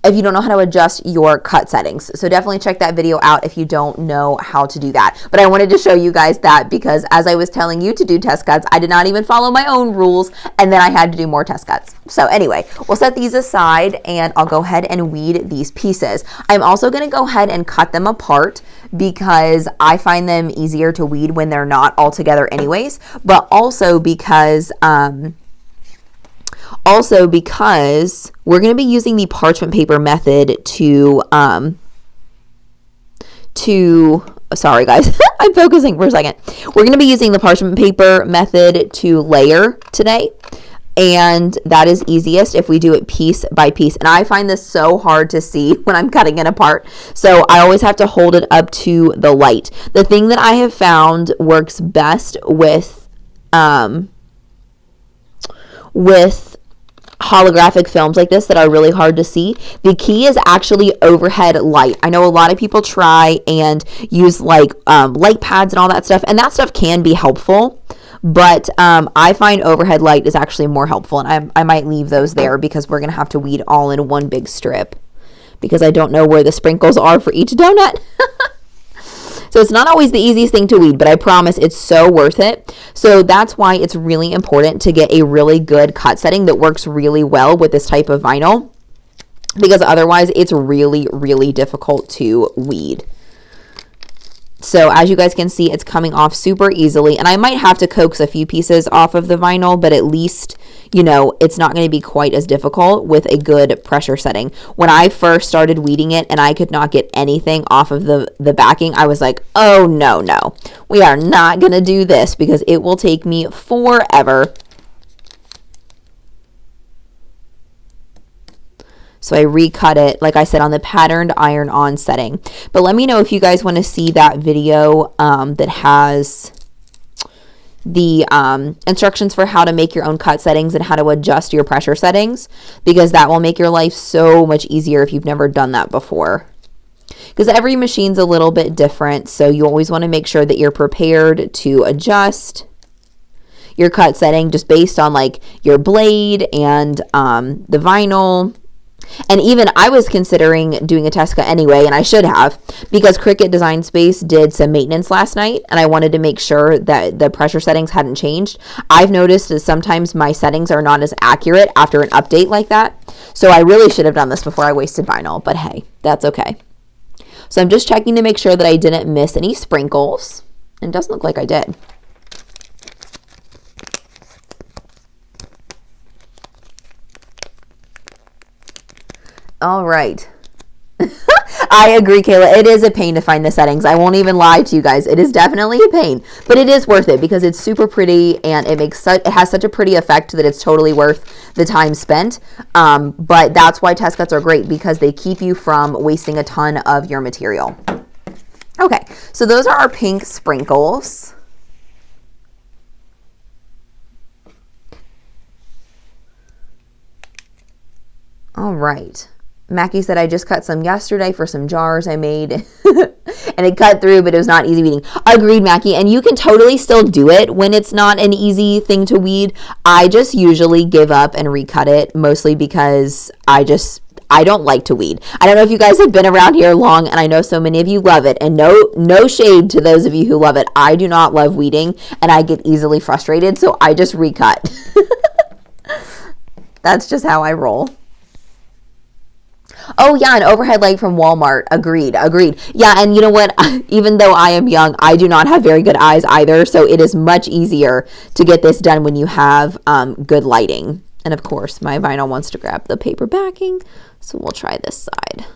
if you don't know how to adjust your cut settings. So definitely check that video out if you don't know how to do that. But I wanted to show you guys that because as I was telling you to do test cuts, I did not even follow my own rules, and then I had to do more test cuts. So anyway, we'll set these aside and I'll go ahead and weed these pieces. I'm also going to go ahead and cut them apart because I find them easier to weed when they're not all together anyways, but also because we're going to be using the parchment paper method sorry guys, I'm focusing for a second. We're going to be using the parchment paper method to layer today. And that is easiest if we do it piece by piece. And I find this so hard to see when I'm cutting it apart. So I always have to hold it up to the light. The thing that I have found works best with holographic films like this that are really hard to see, the key is actually overhead light. I know a lot of people try and use like light pads and all that stuff, and that stuff can be helpful, but I find overhead light is actually more helpful, and I might leave those there because we're gonna have to weed all in one big strip because I don't know where the sprinkles are for each donut. So it's not always the easiest thing to weed, but I promise it's so worth it. So that's why it's really important to get a really good cut setting that works really well with this type of vinyl, because otherwise it's really, really difficult to weed. So as you guys can see, it's coming off super easily, and I might have to coax a few pieces off of the vinyl, but at least, you know, it's not going to be quite as difficult with a good pressure setting. When I first started weeding it and I could not get anything off of the backing, I was like, oh no, we are not going to do this because it will take me forever. So I recut it, like I said, on the patterned iron-on setting. But let me know if you guys want to see that video that has the instructions for how to make your own cut settings and how to adjust your pressure settings, because that will make your life so much easier if you've never done that before. Because every machine's a little bit different, so you always want to make sure that you're prepared to adjust your cut setting just based on like your blade and the vinyl. And even I was considering doing a test cut anyway, and I should have, because Cricut Design Space did some maintenance last night, and I wanted to make sure that the pressure settings hadn't changed. I've noticed that sometimes my settings are not as accurate after an update like that, so I really should have done this before I wasted vinyl, but hey, that's okay. So I'm just checking to make sure that I didn't miss any sprinkles, and it doesn't look like I did. All right. I agree, Kayla. It is a pain to find the settings. I won't even lie to you guys. It is definitely a pain, but it is worth it because it's super pretty and it has such a pretty effect that it's totally worth the time spent. But that's why test cuts are great, because they keep you from wasting a ton of your material. Okay, so those are our pink sprinkles. All right. Mackie said, I just cut some yesterday for some jars I made and it cut through, but it was not easy weeding. Agreed, Mackie. And you can totally still do it when it's not an easy thing to weed. I just usually give up and recut it, mostly because I don't like to weed. I don't know if you guys have been around here long, and I know so many of you love it, and no shade to those of you who love it. I do not love weeding, and I get easily frustrated, so I just recut. That's just how I roll. Oh yeah, an overhead light from Walmart. Agreed. Yeah, and you know what? Even though I am young, I do not have very good eyes either, so it is much easier to get this done when you have good lighting. And of course, my vinyl wants to grab the paper backing, so we'll try this side.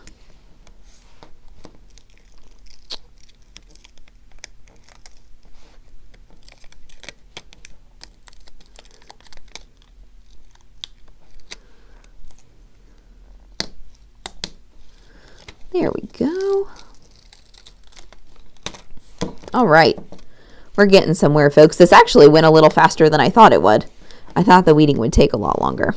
There we go. All right. We're getting somewhere, folks. This actually went a little faster than I thought it would. I thought the weeding would take a lot longer.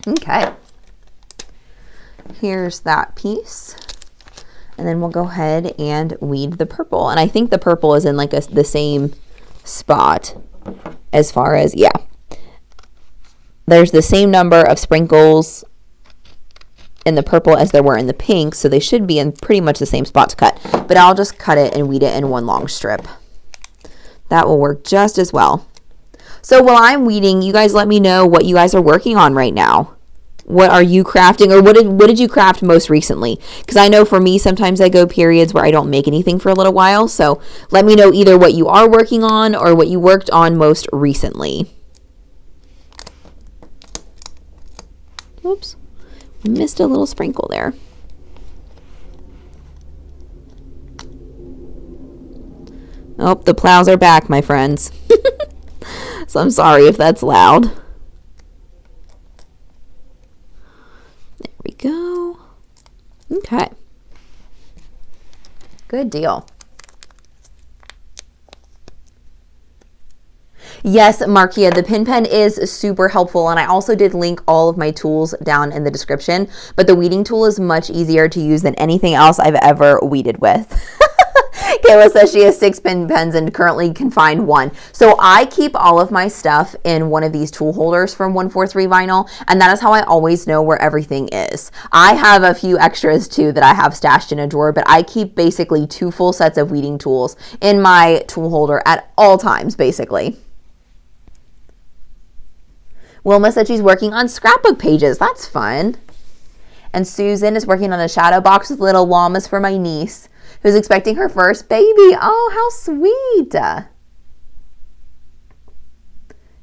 Okay. Here's that piece. And then we'll go ahead and weed the purple. And I think the purple is in like the same spot as far as, yeah. There's the same number of sprinkles in the purple as there were in the pink, so they should be in pretty much the same spot to cut. But I'll just cut it and weed it in one long strip. That will work just as well. So while I'm weeding, you guys let me know what you guys are working on right now. What are you crafting, or what did you craft most recently? Because I know for me, sometimes I go periods where I don't make anything for a little while. So let me know either what you are working on or what you worked on most recently. Oops, missed a little sprinkle there. Oh, the plows are back, my friends. So I'm sorry if that's loud. There we go. Okay. Good deal. Yes, Markia, the pin pen is super helpful, and I also did link all of my tools down in the description, but the weeding tool is much easier to use than anything else I've ever weeded with. Kayla says she has 6 pens and currently can find one. So I keep all of my stuff in one of these tool holders from 143 Vinyl, and that is how I always know where everything is. I have a few extras too that I have stashed in a drawer, but I keep basically 2 full sets of weeding tools in my tool holder at all times, basically. Wilma said she's working on scrapbook pages. That's fun. And Susan is working on a shadow box with little llamas for my niece, who's expecting her first baby. Oh, how sweet.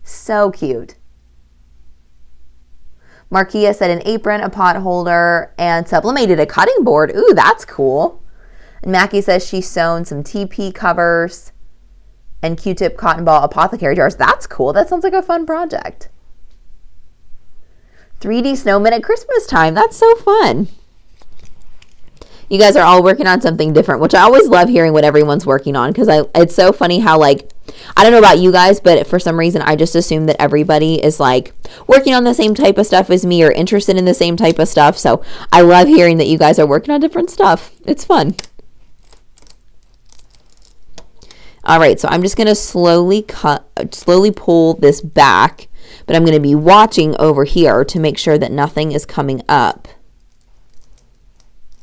So cute. Markia said an apron, a pot holder, and sublimated a cutting board. Ooh, that's cool. And Mackie says she's sewn some TP covers and Q-tip cotton ball apothecary jars. That's cool. That sounds like a fun project. 3D snowman at Christmas time. That's so fun. You guys are all working on something different, which I always love hearing what everyone's working on, because it's so funny how, like, I don't know about you guys, but for some reason I just assume that everybody is like working on the same type of stuff as me or interested in the same type of stuff. So I love hearing that you guys are working on different stuff. It's fun. All right, so I'm just going to slowly pull this back, but I'm going to be watching over here to make sure that nothing is coming up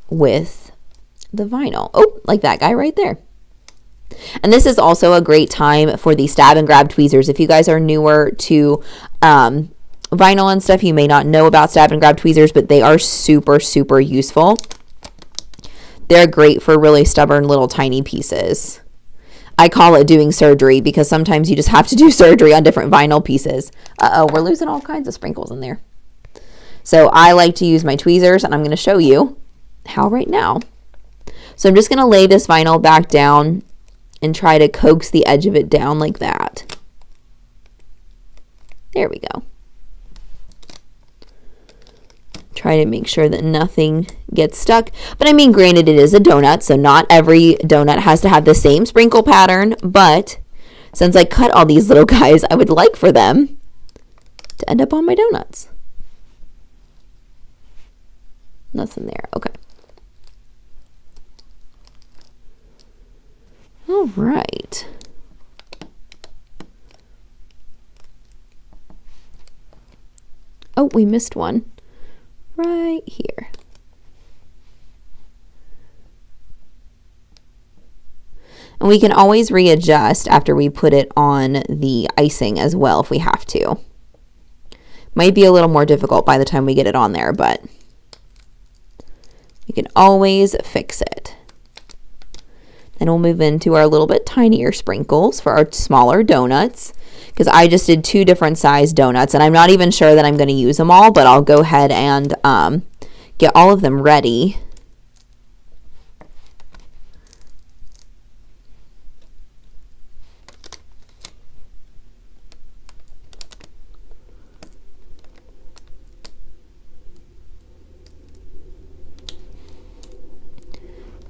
with the vinyl. Oh, like that guy right there. And this is also a great time for the stab and grab tweezers. If you guys are newer to vinyl and stuff, you may not know about stab and grab tweezers, but they are super, super useful. They're great for really stubborn little tiny pieces. I call it doing surgery because sometimes you just have to do surgery on different vinyl pieces. Uh-oh, we're losing all kinds of sprinkles in there. So I like to use my tweezers, and I'm going to show you how right now. So I'm just going to lay this vinyl back down and try to coax the edge of it down like that. There we go. Try to make sure that nothing gets stuck. But I mean, granted, it is a donut, so not every donut has to have the same sprinkle pattern, but since I cut all these little guys, I would like for them to end up on my donuts. Nothing there. Okay. All right. Oh, we missed one. Right here. And we can always readjust after we put it on the icing as well if we have to. Might be a little more difficult by the time we get it on there, but we can always fix it. Then we'll move into our little bit tinier sprinkles for our smaller donuts, because I just did 2 different size donuts, and I'm not even sure that I'm going to use them all, but I'll go ahead and get all of them ready.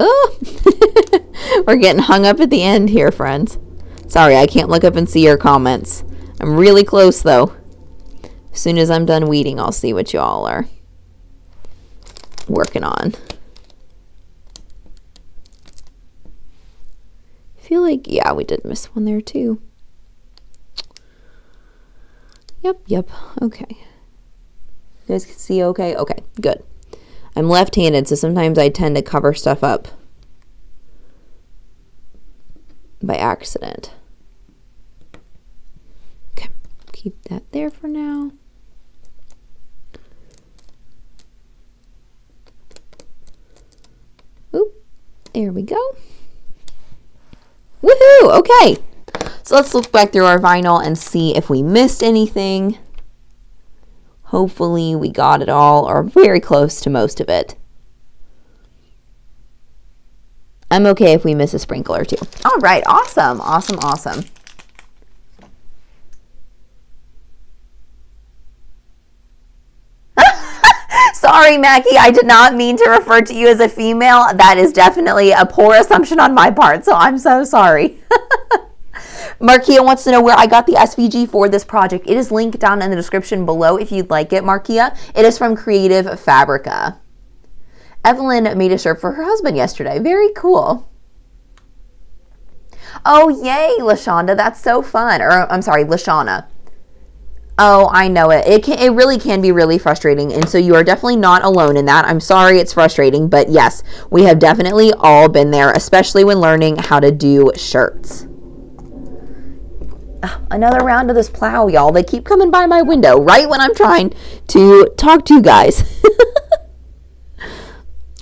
Oh, we're getting hung up at the end here, friends. Sorry, I can't look up and see your comments. I'm really close, though. As soon as I'm done weeding, I'll see what you all are working on. I feel like, yeah, we did miss one there, too. Yep. Okay. You guys can see okay? Okay, good. I'm left-handed, so sometimes I tend to cover stuff up by accident. Okay, keep that there for now. Oop, there we go. Woohoo! Okay, so let's look back through our vinyl and see if we missed anything. Hopefully we got it all, or very close to most of it. I'm okay if we miss a sprinkle or 2. All right, awesome. Sorry, Mackie, I did not mean to refer to you as a female. That is definitely a poor assumption on my part, so I'm so sorry. Markia wants to know where I got the SVG for this project. It is linked down in the description below if you'd like it, Markia. It is from Creative Fabrica. Evelyn made a shirt for her husband yesterday. Very cool. Oh, yay, LaShonda. That's so fun. Or, I'm sorry, LaShawna. Oh, I know it. It really can be really frustrating. And so you are definitely not alone in that. I'm sorry it's frustrating, but yes, we have definitely all been there, especially when learning how to do shirts. Another round of this plow, y'all. They keep coming by my window right when I'm trying to talk to you guys.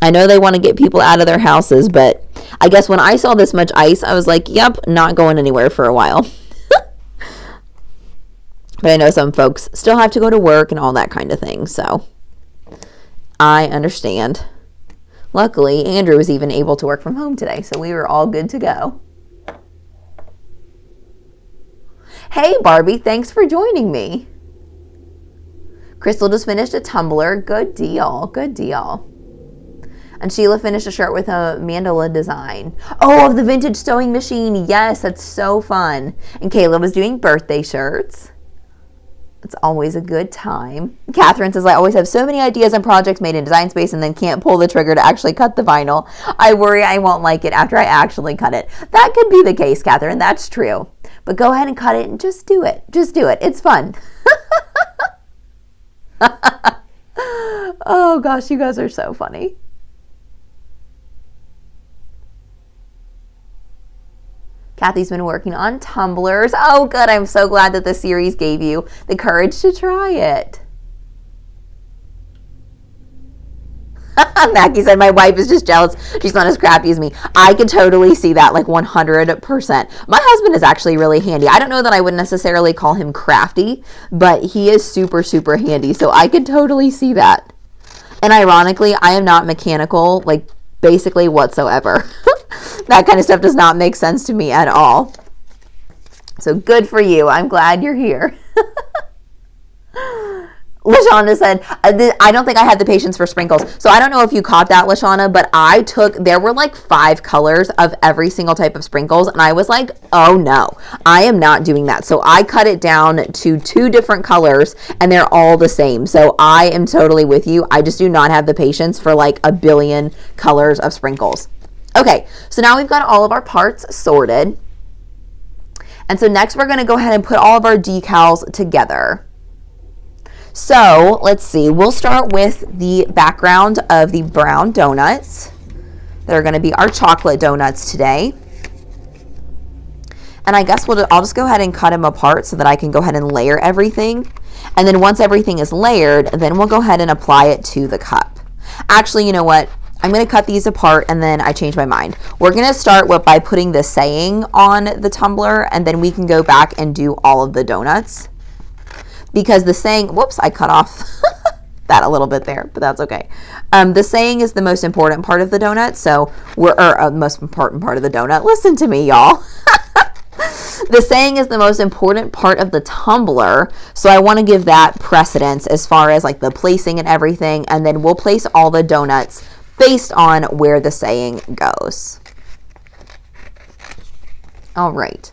I know they want to get people out of their houses, but I guess when I saw this much ice, I was like, yep, not going anywhere for a while. But I know some folks still have to go to work and all that kind of thing, so I understand. Luckily, Andrew was even able to work from home today, so we were all good to go. Hey, Barbie, thanks for joining me. Crystal just finished a tumbler. Good deal, good deal. And Sheila finished a shirt with a mandala design. Oh, of the vintage sewing machine. Yes, that's so fun. And Kayla was doing birthday shirts. It's always a good time. Catherine says, I always have so many ideas and projects made in Design Space and then can't pull the trigger to actually cut the vinyl. I worry I won't like it after I actually cut it. That could be the case, Catherine. That's true. But go ahead and cut it and just do it. Just do it. It's fun. Oh, gosh, you guys are so funny. Kathy's been working on tumblers. Oh, good. I'm so glad that this series gave you the courage to try it. Mackie said, my wife is just jealous. She's not as crafty as me. I could totally see that, like 100%. My husband is actually really handy. I don't know that I would necessarily call him crafty, but he is super, super handy. So I could totally see that. And ironically, I am not mechanical, like basically whatsoever. That kind of stuff does not make sense to me at all. So good for you. I'm glad you're here. LaShawna said, I don't think I had the patience for sprinkles. So I don't know if you caught that, LaShawna, but there were like 5 colors of every single type of sprinkles. And I was like, oh no, I am not doing that. So I cut it down to 2 different colors and they're all the same. So I am totally with you. I just do not have the patience for like a billion colors of sprinkles. Okay, so now we've got all of our parts sorted. And so next we're going to go ahead and put all of our decals together. So let's see, we'll start with the background of the brown donuts. That are going to be our chocolate donuts today. And I guess I'll just go ahead and cut them apart so that I can go ahead and layer everything. And then once everything is layered, then we'll go ahead and apply it to the cup. Actually, you know what? I'm going to cut these apart and then I changed my mind. We're going to start by putting the saying on the tumbler and then we can go back and do all of the donuts. Because the saying, whoops, I cut off that a little bit there, but that's okay. The saying is the most important part of the donut. So most important part of the donut. Listen to me, y'all. The saying is the most important part of the tumbler. So I want to give that precedence as far as like the placing and everything. And then we'll place all the donuts based on where the saying goes. All right.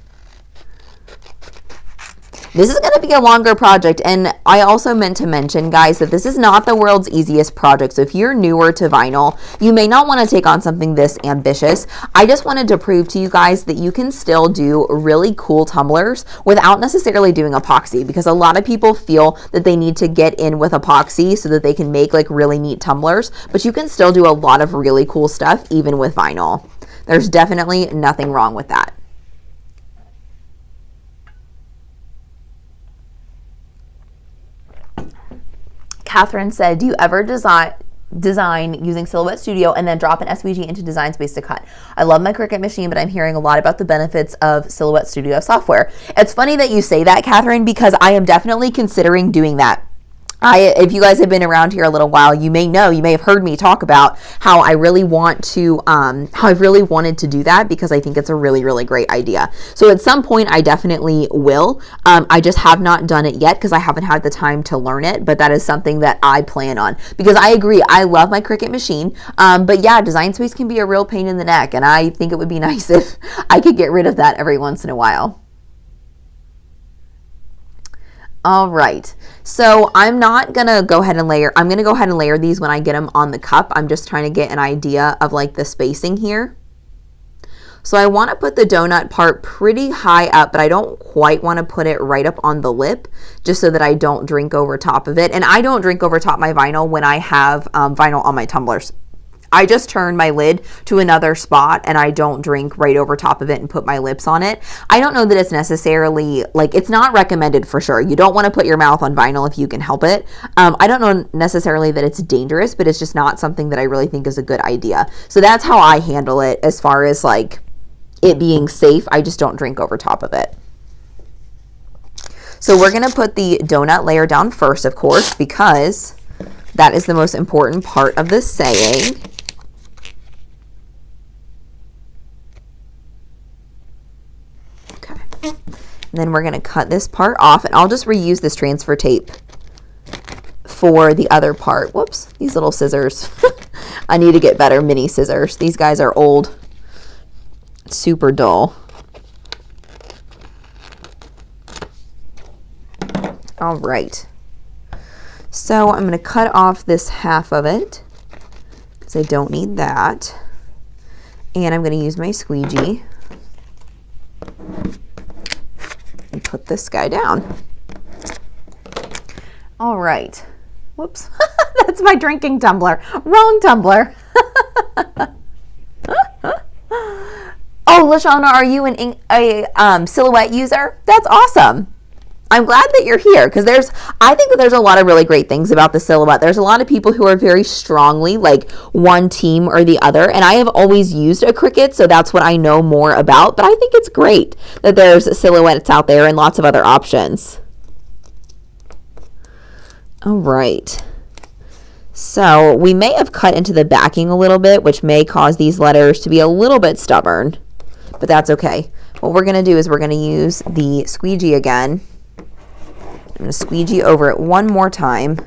This is going to be a longer project, and I also meant to mention, guys, that this is not the world's easiest project. So if you're newer to vinyl, you may not want to take on something this ambitious. I just wanted to prove to you guys that you can still do really cool tumblers without necessarily doing epoxy, because a lot of people feel that they need to get in with epoxy so that they can make like really neat tumblers, but you can still do a lot of really cool stuff even with vinyl. There's definitely nothing wrong with that. Catherine said, do you ever design using Silhouette Studio and then drop an SVG into Design Space to cut? I love my Cricut machine, but I'm hearing a lot about the benefits of Silhouette Studio software. It's funny that you say that, Catherine, because I am definitely considering doing that. If you guys have been around here a little while, you may have heard me talk about how I really want to, how I've really wanted to do that because I think it's a really, really great idea. So at some point I definitely will. I just have not done it yet because I haven't had the time to learn it, but that is something that I plan on because I agree. I love my Cricut machine. But yeah, Design Space can be a real pain in the neck. And I think it would be nice if I could get rid of that every once in a while. All right, so I'm not gonna go ahead and layer. I'm gonna go ahead and layer these when I get them on the cup. I'm just trying to get an idea of like the spacing here. So I want to put the donut part pretty high up, but I don't quite want to put it right up on the lip, just so that I don't drink over top of it. And I don't drink over top my vinyl when I have vinyl on my tumblers. I just turn my lid to another spot and I don't drink right over top of it and put my lips on it. I don't know that it's necessarily, like, it's not recommended for sure. You don't want to put your mouth on vinyl if you can help it. I don't know necessarily that it's dangerous, but it's just not something that I really think is a good idea. So that's how I handle it as far as like it being safe. I just don't drink over top of it. So we're going to put the donut layer down first, of course, because that is the most important part of the saying. And then we're going to cut this part off, and I'll just reuse this transfer tape for the other part. Whoops, these little scissors. I need to get better mini scissors. These guys are old, super dull. All right. So I'm going to cut off this half of it because I don't need that. And I'm going to use my squeegee and put this guy down. All right. Whoops. That's my drinking tumbler. Wrong tumbler. Oh, Lashana, are you a Silhouette user? That's awesome. I'm glad that you're here because I think that there's a lot of really great things about the Silhouette. There's a lot of people who are very strongly like one team or the other, and I have always used a Cricut, so that's what I know more about, but I think it's great that there's Silhouettes out there and lots of other options. All right. So we may have cut into the backing a little bit, which may cause these letters to be a little bit stubborn, but that's okay. What we're going to do is we're going to use the squeegee again. I'm going to squeegee over it one more time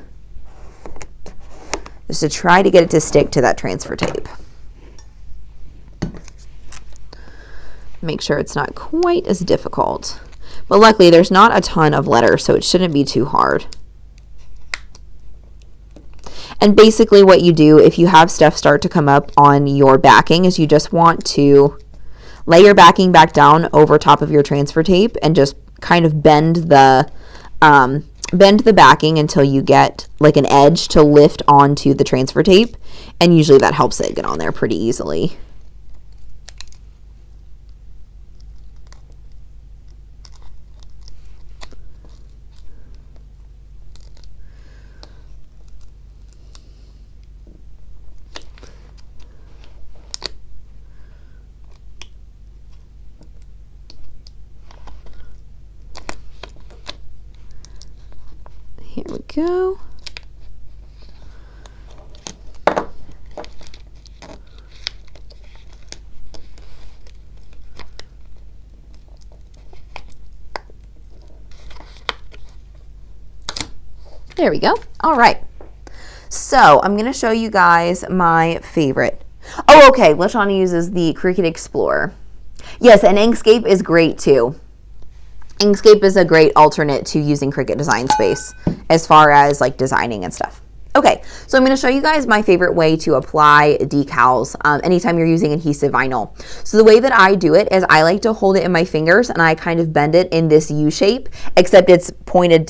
just to try to get it to stick to that transfer tape. Make sure it's not quite as difficult. But luckily there's not a ton of letters, so it shouldn't be too hard. And basically what you do if you have stuff start to come up on your backing is you just want to lay your backing back down over top of your transfer tape and just kind of bend the backing until you get like an edge to lift onto the transfer tape, and usually that helps it get on there pretty easily. Here we go. There we go. All right. So I'm going to show you guys my favorite. Oh, okay. Lashana uses the Cricut Explorer. Yes, and Inkscape is great too. Inkscape is a great alternate to using Cricut Design Space as far as like designing and stuff. Okay, so I'm going to show you guys my favorite way to apply decals anytime you're using adhesive vinyl. So the way that I do it is I like to hold it in my fingers and I kind of bend it in this U shape, except it's pointed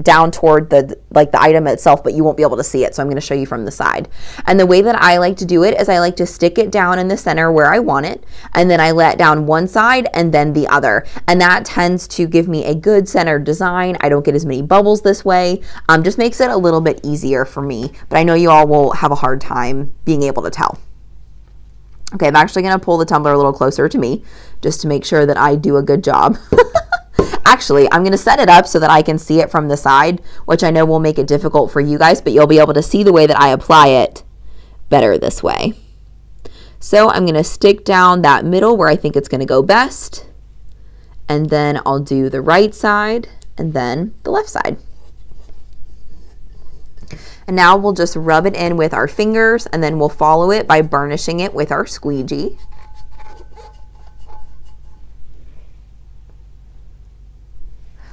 down toward the item itself, but you won't be able to see it. So I'm going to show you from the side. And the way that I like to do it is I like to stick it down in the center where I want it, and then I let down one side and then the other. And that tends to give me a good centered design. I don't get as many bubbles this way. Just makes it a little bit easier for me, but I know you all will have a hard time being able to tell. Okay, I'm actually going to pull the tumbler a little closer to me just to make sure that I do a good job. Actually, I'm going to set it up so that I can see it from the side, which I know will make it difficult for you guys, but you'll be able to see the way that I apply it better this way. So I'm going to stick down that middle where I think it's going to go best, and then I'll do the right side and then the left side. And now we'll just rub it in with our fingers, and then we'll follow it by burnishing it with our squeegee.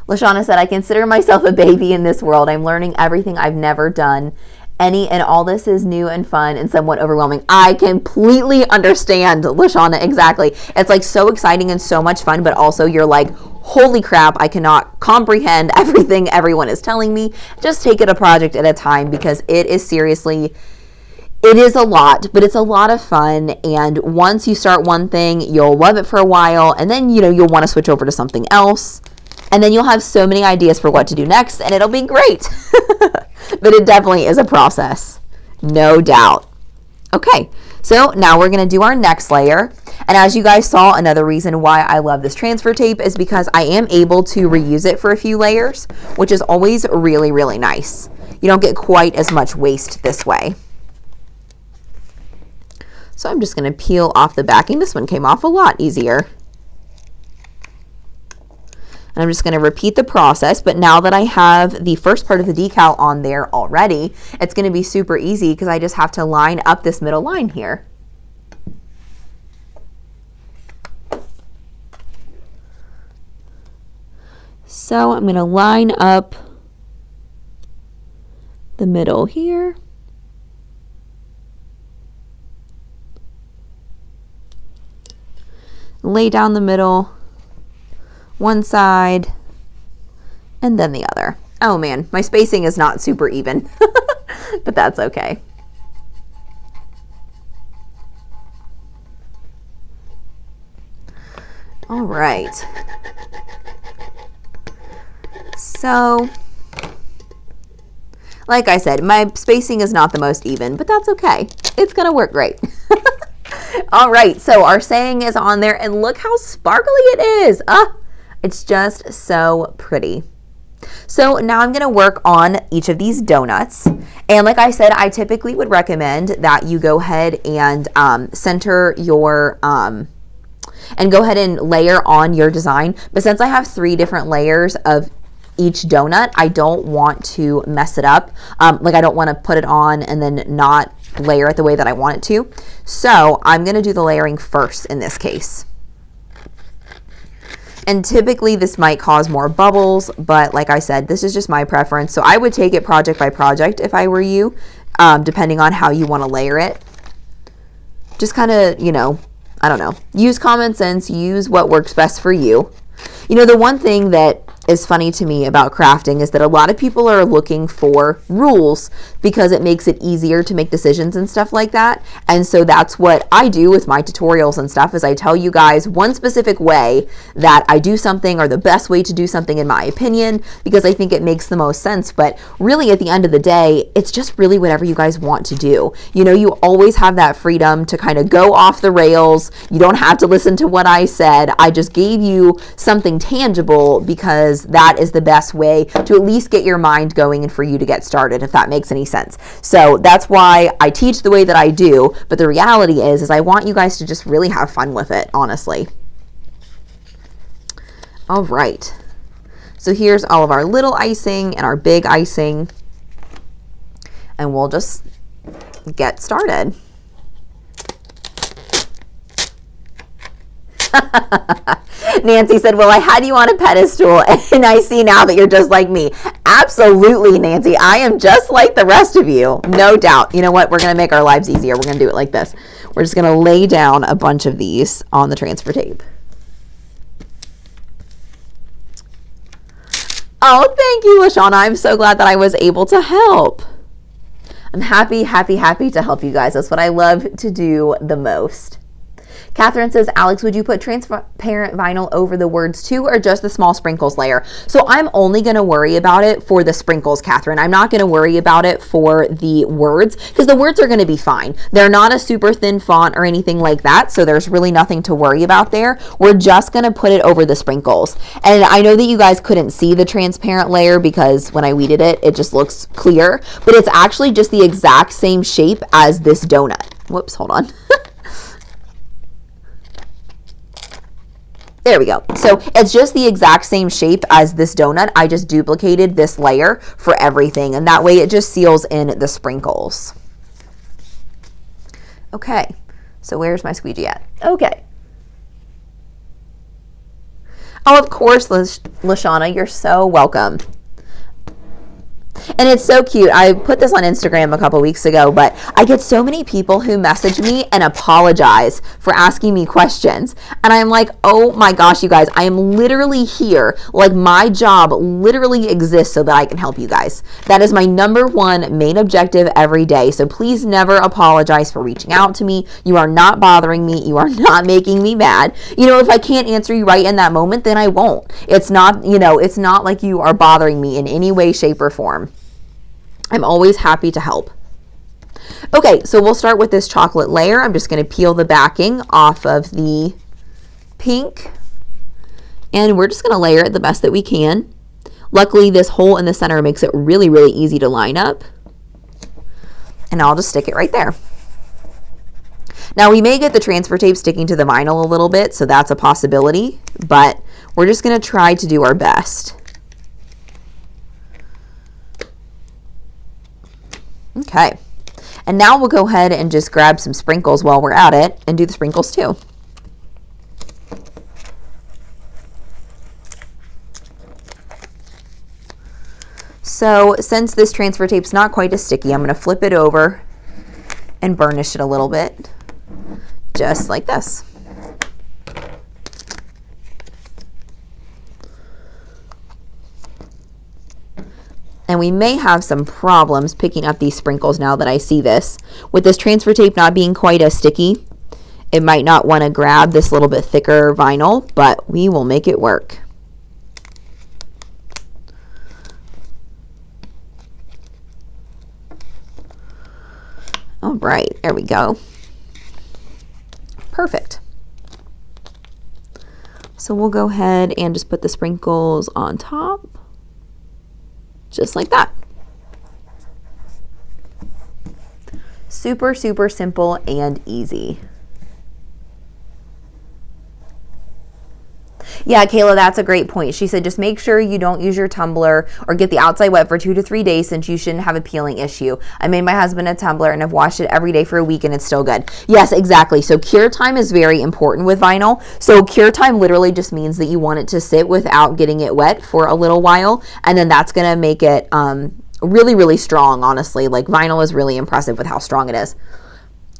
Lashana said, I consider myself a baby in this world. I'm learning everything I've never done any and all this is new and fun and somewhat overwhelming. I completely understand, LaShawna, exactly. It's like so exciting and so much fun, but also you're like, holy crap, I cannot comprehend everything everyone is telling me. Just take it a project at a time, because it is seriously, it is a lot, but it's a lot of fun. And once you start one thing, you'll love it for a while, and then, you'll want to switch over to something else. And then you'll have so many ideas for what to do next, and it'll be great. But it definitely is a process, no doubt. Okay, so now we're going to do our next layer. And as you guys saw, another reason why I love this transfer tape is because I am able to reuse it for a few layers, which is always really, really nice. You don't get quite as much waste this way. So I'm just going to peel off the backing. This one came off a lot easier. And I'm just going to repeat the process, but now that I have the first part of the decal on there already, it's going to be super easy because I just have to line up this middle line here. So I'm going to line up the middle here. Lay down the middle. One side, and then the other. Oh man, my spacing is not super even, but that's okay. All right. So, like I said, my spacing is not the most even, but that's okay. It's gonna work great. All right, so our saying is on there, and look how sparkly it is. It's just so pretty. So now I'm going to work on each of these donuts. And like I said, I typically would recommend that you go ahead and center your, and go ahead and layer on your design. But since I have 3 different layers of each donut, I don't want to mess it up. Like I don't want to put it on and then not layer it the way that I want it to. So I'm going to do the layering first in this case. And typically this might cause more bubbles, but like I said, this is just my preference. So I would take it project by project if I were you, depending on how you want to layer it. Just kind of, I don't know, use common sense, use what works best for you. The one thing that is funny to me about crafting is that a lot of people are looking for rules because it makes it easier to make decisions and stuff like that. And so that's what I do with my tutorials and stuff, is I tell you guys one specific way that I do something, or the best way to do something in my opinion, because I think it makes the most sense. But really at the end of the day, it's just really whatever you guys want to do. You always have that freedom to kind of go off the rails. You don't have to listen to what I said. I just gave you something tangible because that is the best way to at least get your mind going and for you to get started, if that makes any sense. So that's why I teach the way that I do, but the reality is I want you guys to just really have fun with it, honestly. All right. So here's all of our little icing and our big icing, and we'll just get started. Nancy said, well, I had you on a pedestal and I see now that you're just like me. Absolutely, Nancy. I am just like the rest of you. No doubt. You know what? We're going to make our lives easier. We're going to do it like this. We're just going to lay down a bunch of these on the transfer tape. Oh, thank you, LaShawna. I'm so glad that I was able to help. I'm happy to help you guys. That's what I love to do the most. Catherine says, Alex, would you put transparent vinyl over the words too, or just the small sprinkles layer? So I'm only going to worry about it for the sprinkles, Catherine. I'm not going to worry about it for the words, because the words are going to be fine. They're not a super thin font or anything like that, so there's really nothing to worry about there. We're just going to put it over the sprinkles. And I know that you guys couldn't see the transparent layer because when I weeded it, it just looks clear, but it's actually just the exact same shape as this donut. Whoops, hold on. There we go. So it's just the exact same shape as this donut. I just duplicated this layer for everything, and that way it just seals in the sprinkles. Okay, so where's my squeegee at? Okay. Oh, of course, LaShawna, you're so welcome. And it's so cute. I put this on Instagram a couple weeks ago, but I get so many people who message me and apologize for asking me questions. And I'm like, oh my gosh, you guys, I am literally here. Like, my job literally exists so that I can help you guys. That is my number one main objective every day. So please never apologize for reaching out to me. You are not bothering me. You are not making me mad. You know, if I can't answer you right in that moment, then I won't. It's not, you know, it's not like you are bothering me in any way, shape, or form. I'm always happy to help. Okay, so we'll start with this chocolate layer. I'm just going to peel the backing off of the pink, and we're just going to layer it the best that we can. Luckily, this hole in the center makes it really, really easy to line up, and I'll just stick it right there. Now, we may get the transfer tape sticking to the vinyl a little bit, so that's a possibility, but we're just going to try to do our best. Okay, and now we'll go ahead and just grab some sprinkles while we're at it and do the sprinkles too. So since this transfer tape's not quite as sticky, I'm going to flip it over and burnish it a little bit, just like this. And we may have some problems picking up these sprinkles now that I see this. With this transfer tape not being quite as sticky, it might not want to grab this little bit thicker vinyl, but we will make it work. All right, there we go. Perfect. So we'll go ahead and just put the sprinkles on top. Just like that. Super, super simple and easy. Yeah, Kayla, that's a great point. She said just make sure you don't use your tumbler or get the outside wet for 2 to 3 days, since you shouldn't have a peeling issue. I made my husband a tumbler and I've washed it every day for a week and it's still good. Yes, exactly. So cure time is very important with vinyl. So cure time literally just means that you want it to sit without getting it wet for a little while, and then that's going to make it really, really strong, honestly. Like, vinyl is really impressive with how strong it is.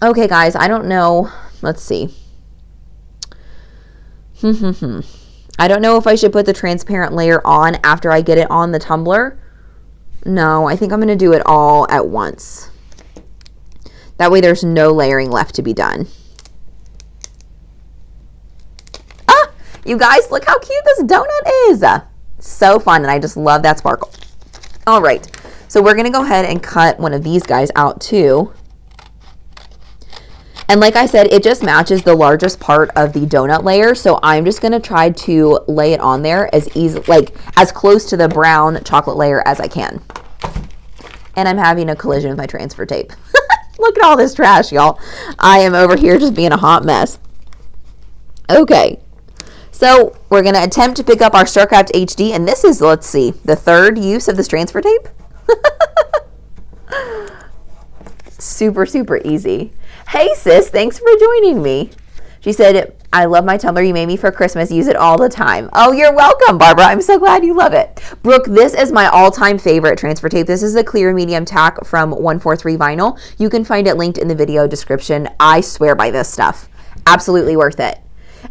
Okay, guys, I don't know. Let's see. I don't know if I should put the transparent layer on after I get it on the tumbler. No, I think I'm going to do it all at once. That way there's no layering left to be done. Ah, you guys, look how cute this donut is. So fun, and I just love that sparkle. All right, so we're going to go ahead and cut one of these guys out too. And like I said, it just matches the largest part of the donut layer, so I'm just going to try to lay it on there as easy, like as close to the brown chocolate layer as I can. And I'm having a collision with my transfer tape. Look at all this trash, y'all. I am over here just being a hot mess. Okay, so we're going to attempt to pick up our Starcraft HD, and this is, let's see, the third use of this transfer tape. Super, super easy. Hey sis, thanks for joining me. She said, I love my tumbler you made me for Christmas. Use it all the time. Oh, you're welcome, Barbara. I'm so glad you love it. Brooke, this is my all-time favorite transfer tape. This is the clear medium tack from 143VINYL. You can find it linked in the video description. I swear by this stuff. Absolutely worth it.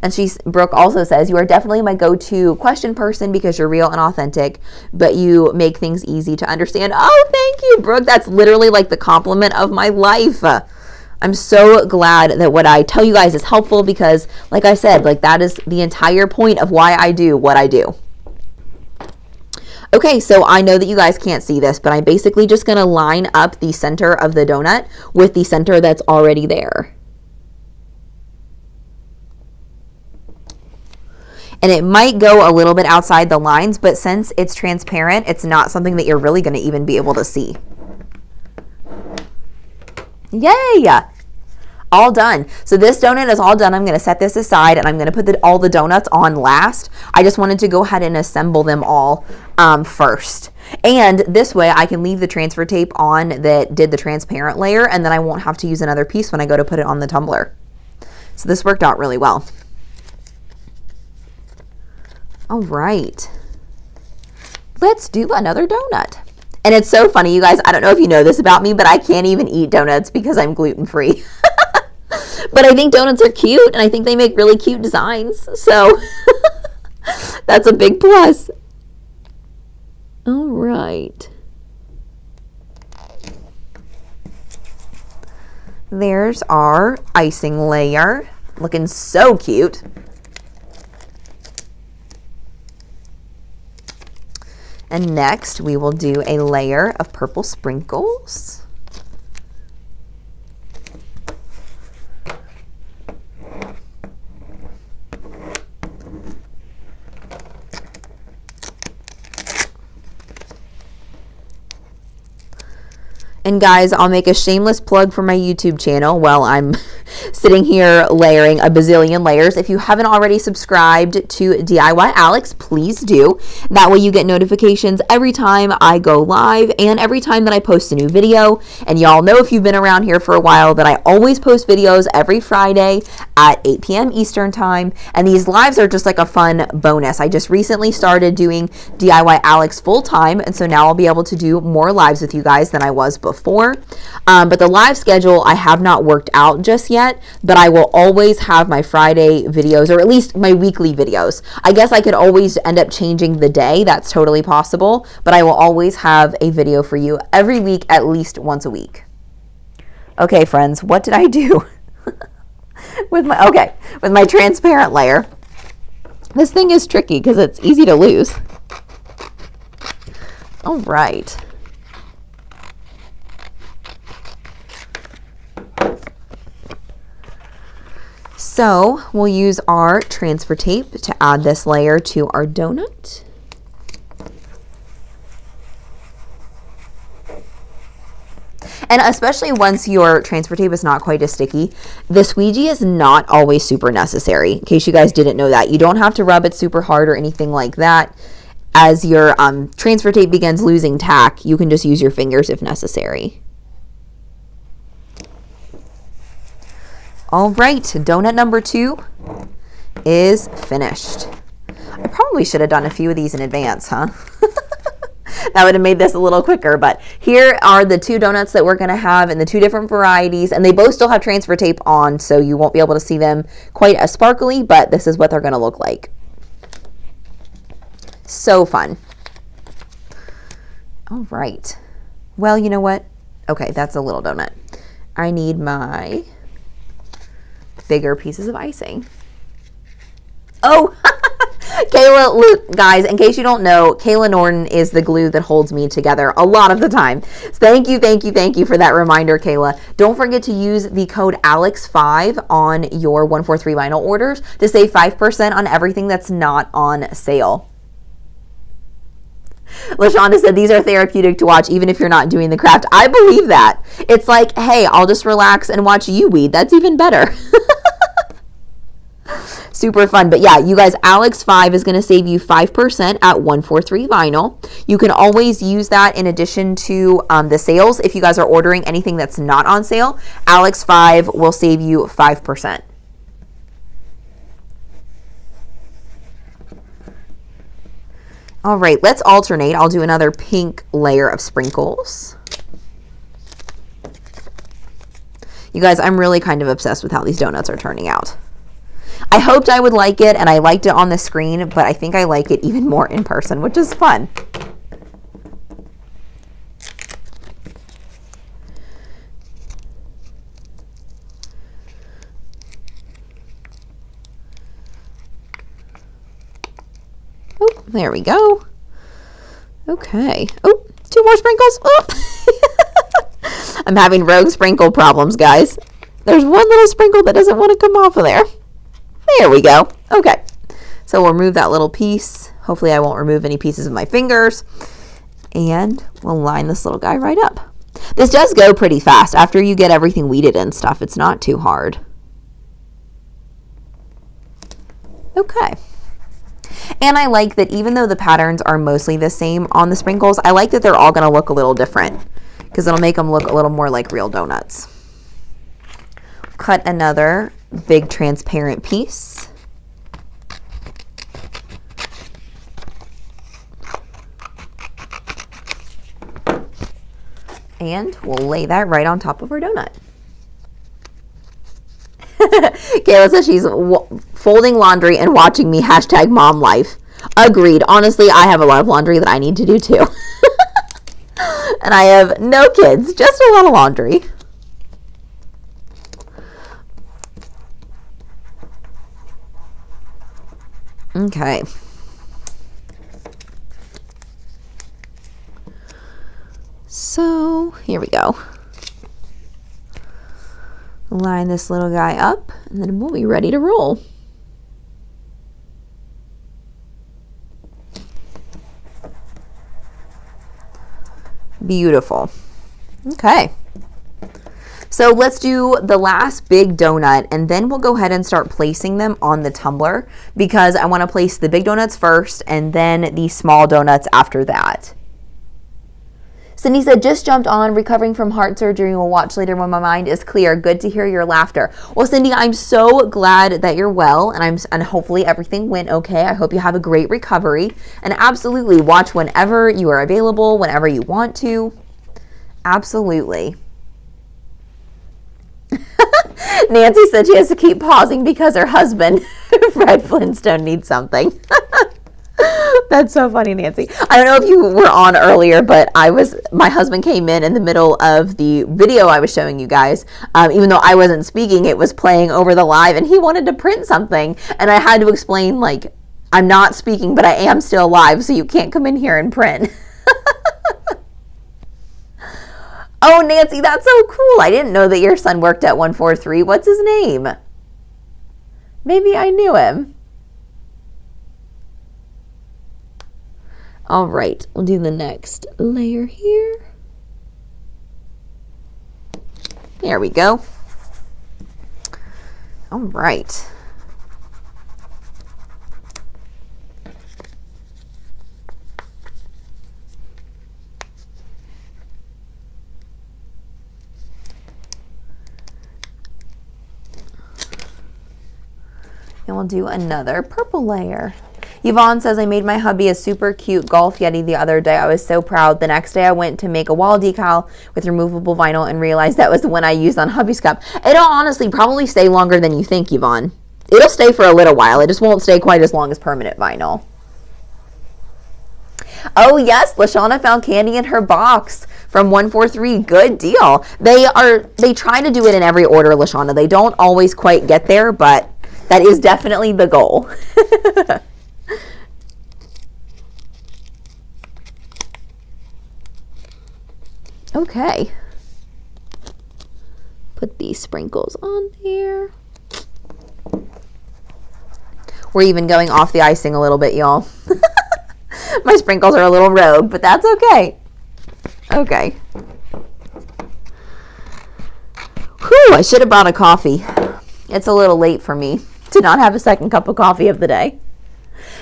And Brooke also says, you are definitely my go-to question person because you're real and authentic, but you make things easy to understand. Oh, thank you, Brooke. That's literally like the compliment of my life. I'm so glad that what I tell you guys is helpful because, like I said, like that is the entire point of why I do what I do. Okay, so I know that you guys can't see this, but I'm basically just going to line up the center of the donut with the center that's already there. And it might go a little bit outside the lines, but since it's transparent, it's not something that you're really going to even be able to see. Yay! All done. So this donut is all done. I'm going to set this aside and I'm going to put all the donuts on last. I just wanted to go ahead and assemble them all first. And this way I can leave the transfer tape on that did the transparent layer, and then I won't have to use another piece when I go to put it on the tumbler. So this worked out really well. All right. Let's do another donut. And it's so funny, you guys, I don't know if you know this about me, but I can't even eat donuts because I'm gluten-free. But I think donuts are cute, and I think they make really cute designs. So that's a big plus. All right. There's our icing layer. Looking so cute. And next, we will do a layer of purple sprinkles. And guys, I'll make a shameless plug for my YouTube channel while I'm sitting here layering a bazillion layers. If you haven't already subscribed to DIY Alex, please do. That way you get notifications every time I go live and every time that I post a new video. And y'all know, if you've been around here for a while, that I always post videos every Friday at 8 p.m. Eastern time. And these lives are just like a fun bonus. I just recently started doing DIY Alex full time, and so now I'll be able to do more lives with you guys than I was before. But the live schedule I have not worked out just yet, but I will always have my Friday videos, or at least my weekly videos. I guess I could always end up changing the day. That's totally possible, but I will always have a video for you every week, at least once a week. Okay, friends, what did I do with my transparent layer? This thing is tricky because it's easy to lose. All right. So we'll use our transfer tape to add this layer to our donut. And especially once your transfer tape is not quite as sticky, the squeegee is not always super necessary, in case you guys didn't know that. You don't have to rub it super hard or anything like that. As your transfer tape begins losing tack, you can just use your fingers if necessary. All right, donut number 2 is finished. I probably should have done a few of these in advance, huh? That would have made this a little quicker, but here are the 2 donuts that we're gonna have in the 2 different varieties, and they both still have transfer tape on, so you won't be able to see them quite as sparkly, but this is what they're gonna look like. So fun. All right. Well, you know what? Okay, that's a little donut. I need my bigger pieces of icing. Oh, Kayla, Luke, guys, in case you don't know, Kayla Norton is the glue that holds me together a lot of the time. So thank you for that reminder, Kayla. Don't forget to use the code ALEX5 on your 143VINYL orders to save 5% on everything that's not on sale. LaShonda said these are therapeutic to watch even if you're not doing the craft. I believe that. It's like, hey, I'll just relax and watch you weed. That's even better. Super fun. But yeah, you guys, Alex5 is going to save you 5% at 143VINYL. You can always use that in addition to the sales. If you guys are ordering anything that's not on sale, Alex5 will save you 5%. All right, let's alternate. I'll do another pink layer of sprinkles. You guys, I'm really kind of obsessed with how these donuts are turning out. I hoped I would like it, and I liked it on the screen, but I think I like it even more in person, which is fun. Oh, there we go. Okay. Oh, 2 more sprinkles. Oh. I'm having rogue sprinkle problems, guys. There's one little sprinkle that doesn't want to come off of there. There we go. Okay. So we'll remove that little piece. Hopefully I won't remove any pieces of my fingers. And we'll line this little guy right up. This does go pretty fast. After you get everything weeded and stuff, it's not too hard. Okay. And I like that even though the patterns are mostly the same on the sprinkles, I like that they're all going to look a little different because it'll make them look a little more like real donuts. Cut another big transparent piece. And we'll lay that right on top of our donut. Kayla says she's folding laundry and watching me, hashtag mom life. Agreed. Honestly, I have a lot of laundry that I need to do too. And I have no kids, just a lot of laundry. Okay. So here we go. Line this little guy up, and then we'll be ready to roll. Beautiful. Okay. So let's do the last big donut, and then we'll go ahead and start placing them on the tumbler, because I want to place the big donuts first and then the small donuts after that. Cindy said, just jumped on, recovering from heart surgery, and will watch later when my mind is clear. Good to hear your laughter. Well, Cindy, I'm so glad that you're well, and hopefully everything went okay. I hope you have a great recovery, and absolutely watch whenever you are available, whenever you want to. Absolutely. Nancy said she has to keep pausing because her husband, Fred Flintstone, needs something. That's so funny, Nancy. I don't know if you were on earlier, but my husband came in the middle of the video I was showing you guys. Even though I wasn't speaking, it was playing over the live, and he wanted to print something, and I had to explain, like, I'm not speaking, but I am still live, so you can't come in here and print. Oh, Nancy, that's so cool. I didn't know that your son worked at 143. What's his name? Maybe I knew him. All right, we'll do the next layer here. There we go. All right. And we'll do another purple layer. Yvonne says, I made my hubby a super cute golf Yeti the other day. I was so proud. The next day I went to make a wall decal with removable vinyl and realized that was the one I used on hubby's cup. It'll honestly probably stay longer than you think, Yvonne. It'll stay for a little while. It just won't stay quite as long as permanent vinyl. Oh yes, Lashana found candy in her box from 143. Good deal. They try to do it in every order, Lashana. They don't always quite get there, but that is definitely the goal. Okay. Put these sprinkles on there. We're even going off the icing a little bit, y'all. My sprinkles are a little rogue, but that's okay. Okay. Whew, I should have brought a coffee. It's a little late for me to not have a second cup of coffee of the day.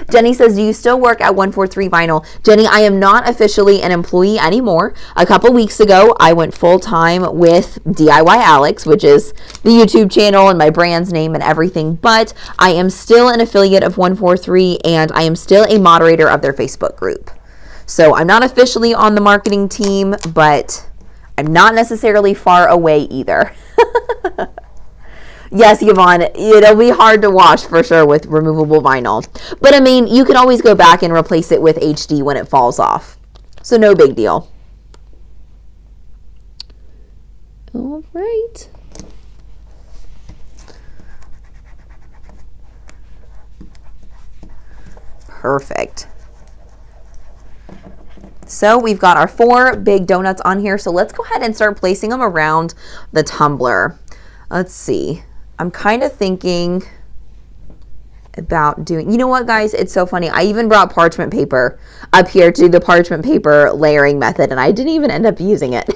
Jenny says, do you still work at 143 Vinyl? Jenny, I am not officially an employee anymore. A couple weeks ago, I went full-time with DIY Alex, which is the YouTube channel and my brand's name and everything, but I am still an affiliate of 143, and I am still a moderator of their Facebook group. So I'm not officially on the marketing team, but I'm not necessarily far away either. Yes, Yvonne, it'll be hard to wash for sure with removable vinyl. But I mean, you can always go back and replace it with HD when it falls off. So no big deal. All right. Perfect. So we've got our 4 big donuts on here. So let's go ahead and start placing them around the tumbler. Let's see. I'm kind of thinking about doing, you know what, guys, it's so funny. I even brought parchment paper up here to do the parchment paper layering method, and I didn't even end up using it.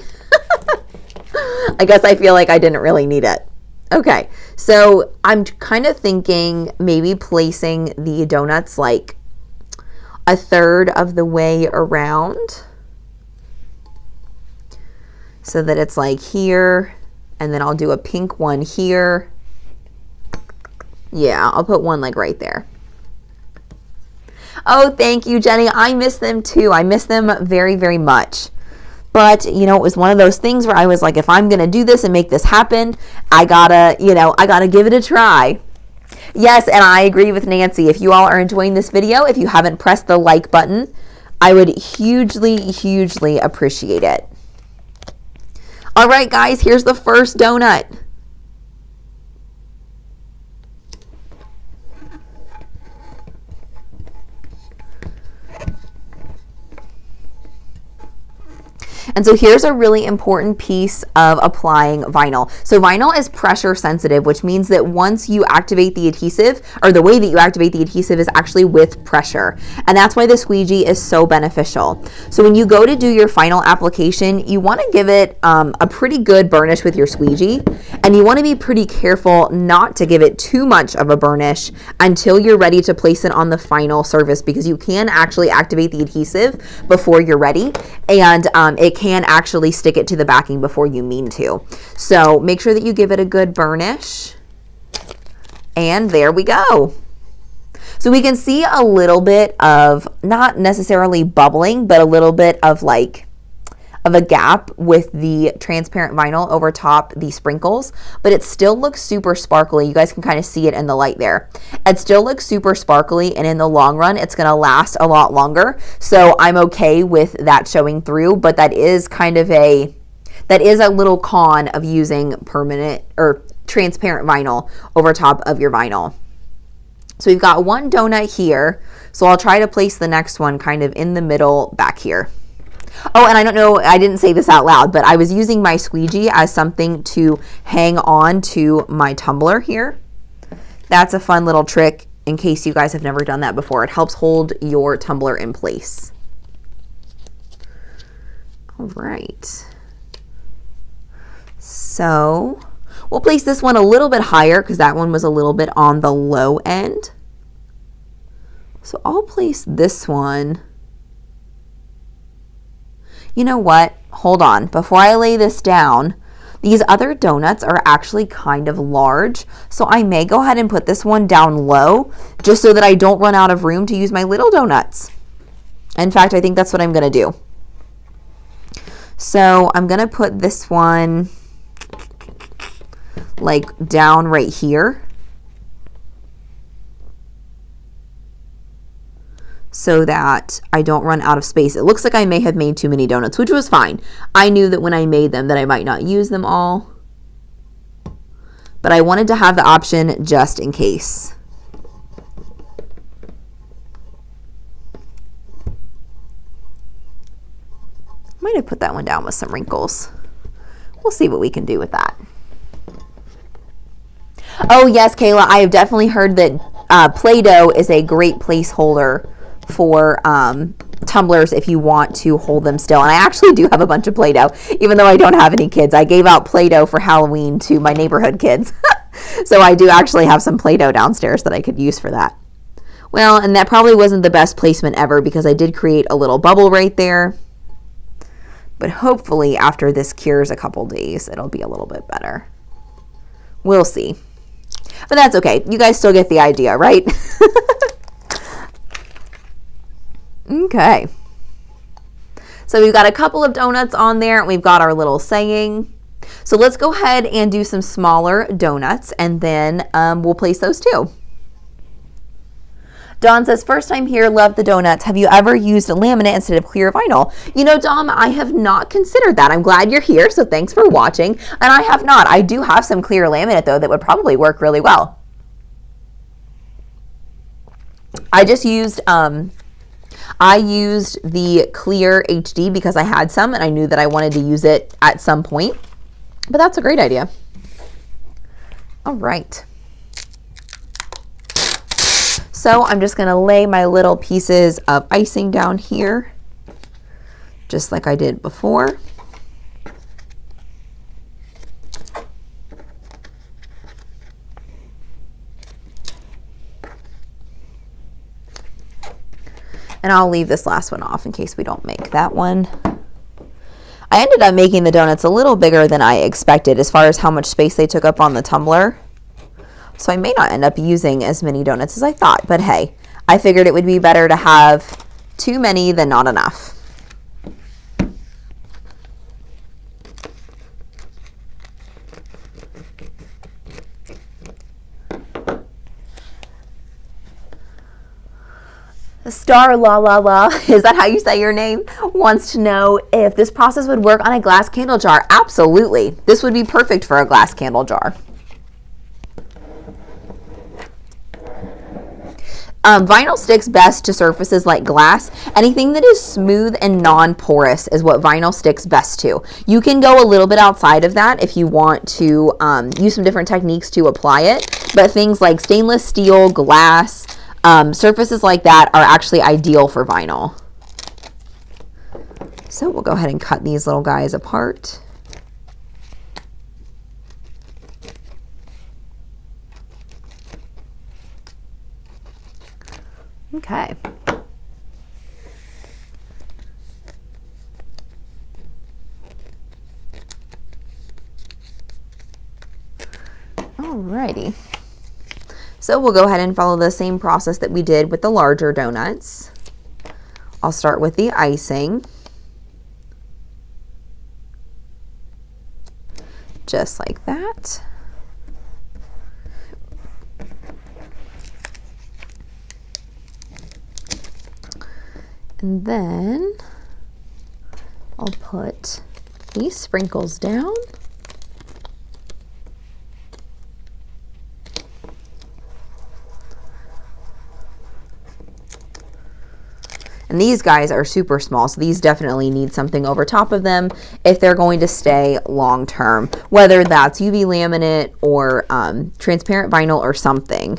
I guess I feel like I didn't really need it. Okay, so I'm kind of thinking maybe placing the donuts like a third of the way around so that it's like here, and then I'll do a pink one here. Yeah, I'll put one like right there. Oh, thank you, Jenny. I miss them too. I miss them very, very much. But, you know, it was one of those things where I was like, if I'm going to do this and make this happen, I gotta give it a try. Yes, and I agree with Nancy. If you all are enjoying this video, if you haven't pressed the like button, I would hugely, hugely appreciate it. All right, guys, here's the first donut. And so here's a really important piece of applying vinyl. So vinyl is pressure sensitive, which means that once you activate the adhesive, or the way that you activate the adhesive is actually with pressure. And that's why the squeegee is so beneficial. So when you go to do your final application, you want to give it a pretty good burnish with your squeegee. And you want to be pretty careful not to give it too much of a burnish until you're ready to place it on the final surface, because you can actually activate the adhesive before you're ready. And it can actually stick it to the backing before you mean to. So make sure that you give it a good burnish. And there we go. So we can see a little bit of, not necessarily bubbling, but a little bit of a gap with the transparent vinyl over top the sprinkles, but it still looks super sparkly. You guys can kind of see it in the light there. It still looks super sparkly, and in the long run, it's gonna last a lot longer. So I'm okay with that showing through, but that is a little con of using permanent or transparent vinyl over top of your vinyl. So we've got one donut here. So I'll try to place the next one kind of in the middle back here. Oh, and I don't know, I didn't say this out loud, but I was using my squeegee as something to hang on to my tumbler here. That's a fun little trick in case you guys have never done that before. It helps hold your tumbler in place. All right. So we'll place this one a little bit higher because that one was a little bit on the low end. So I'll place this one. You know what? Hold on. Before I lay this down, these other donuts are actually kind of large, so I may go ahead and put this one down low just so that I don't run out of room to use my little donuts. In fact, I think that's what I'm going to do. So I'm going to put this one like down right here, so that I don't run out of space. It looks like I may have made too many donuts, which was fine. I knew that when I made them that I might not use them all, but I wanted to have the option just in case. Might have put that one down with some wrinkles. We'll see what we can do with that. Oh yes, Kayla, I have definitely heard that Play-Doh is a great placeholder for tumblers if you want to hold them still. And I actually do have a bunch of Play-Doh, even though I don't have any kids. I gave out Play-Doh for Halloween to my neighborhood kids. So I do actually have some Play-Doh downstairs that I could use for that. Well, and that probably wasn't the best placement ever because I did create a little bubble right there. But hopefully after this cures a couple days, it'll be a little bit better. We'll see. But that's okay. You guys still get the idea, right? Okay. So we've got a couple of donuts on there, and we've got our little saying. So let's go ahead and do some smaller donuts, and then we'll place those too. Dawn says, first time here, love the donuts. Have you ever used a laminate instead of clear vinyl? You know, Dom, I have not considered that. I'm glad you're here, so thanks for watching. And I have not. I do have some clear laminate, though, that would probably work really well. I just used, I used the clear HD because I had some, and I knew that I wanted to use it at some point. But that's a great idea. All right. So I'm just going to lay my little pieces of icing down here, just like I did before. And I'll leave this last one off in case we don't make that one. I ended up making the donuts a little bigger than I expected as far as how much space they took up on the tumbler. So I may not end up using as many donuts as I thought, but hey, I figured it would be better to have too many than not enough. Star La La La, is that how you say your name? Wants to know if this process would work on a glass candle jar. Absolutely. This would be perfect for a glass candle jar. Vinyl sticks best to surfaces like glass. Anything that is smooth and non-porous is what vinyl sticks best to. You can go a little bit outside of that if you want to use some different techniques to apply it, but things like stainless steel, glass, surfaces like that are actually ideal for vinyl. So we'll go ahead and cut these little guys apart. Okay. Alrighty. So we'll go ahead and follow the same process that we did with the larger donuts. I'll start with the icing. Just like that. And then I'll put these sprinkles down. And these guys are super small, so these definitely need something over top of them if they're going to stay long term, whether that's UV laminate or transparent vinyl or something.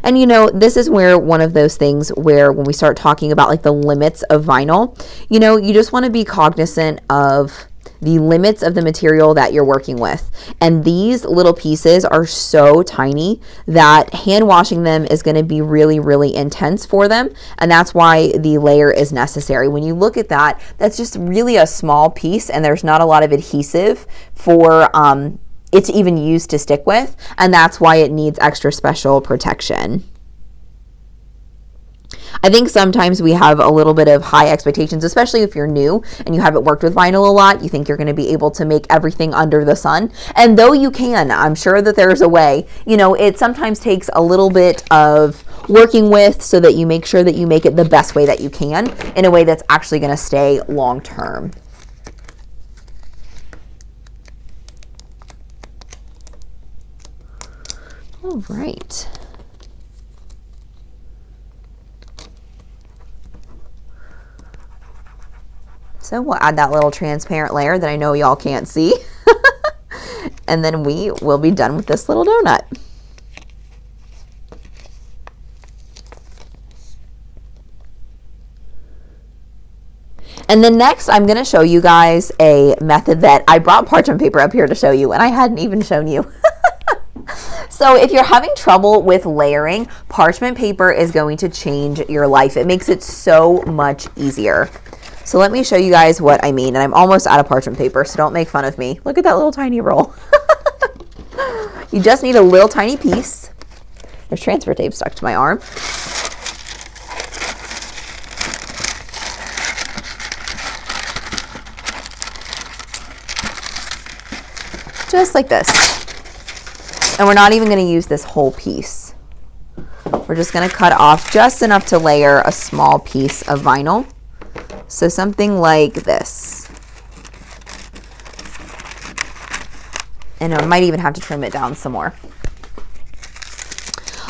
And you know, this is where one of those things where when we start talking about like the limits of vinyl, you know, you just want to be cognizant of the limits of the material that you're working with. And these little pieces are so tiny that hand washing them is going to be really, really intense for them. And that's why the layer is necessary. When you look at that, that's just really a small piece and there's not a lot of adhesive for it's even used to stick with, and that's why it needs extra special protection. I think sometimes we have a little bit of high expectations, especially if you're new and you haven't worked with vinyl a lot. You think you're going to be able to make everything under the sun, and though you can, I'm sure that there's a way. You know, it sometimes takes a little bit of working with so that you make sure that you make it the best way that you can in a way that's actually going to stay long term. All right. So we'll add that little transparent layer that I know y'all can't see. And then we will be done with this little donut. And then next, I'm going to show you guys a method that I brought parchment paper up here to show you, and I hadn't even shown you. So if you're having trouble with layering, parchment paper is going to change your life. It makes it so much easier. So let me show you guys what I mean. And I'm almost out of parchment paper, so don't make fun of me. Look at that little tiny roll. You just need a little tiny piece. There's transfer tape stuck to my arm. Just like this. And we're not even going to use this whole piece. We're just going to cut off just enough to layer a small piece of vinyl. So something like this. And I might even have to trim it down some more.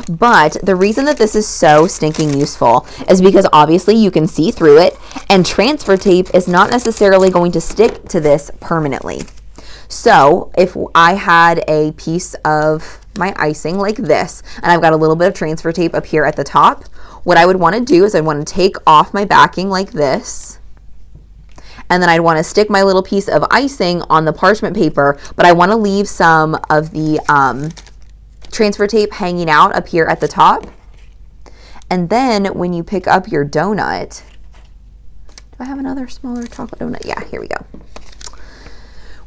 But the reason that this is so stinking useful is because obviously you can see through it, and transfer tape is not necessarily going to stick to this permanently. So if I had a piece of my icing like this, and I've got a little bit of transfer tape up here at the top, what I would want to do is I want to take off my backing like this, and then I'd want to stick my little piece of icing on the parchment paper, but I want to leave some of the transfer tape hanging out up here at the top. And then when you pick up your donut, do I have another smaller chocolate donut? Yeah, here we go.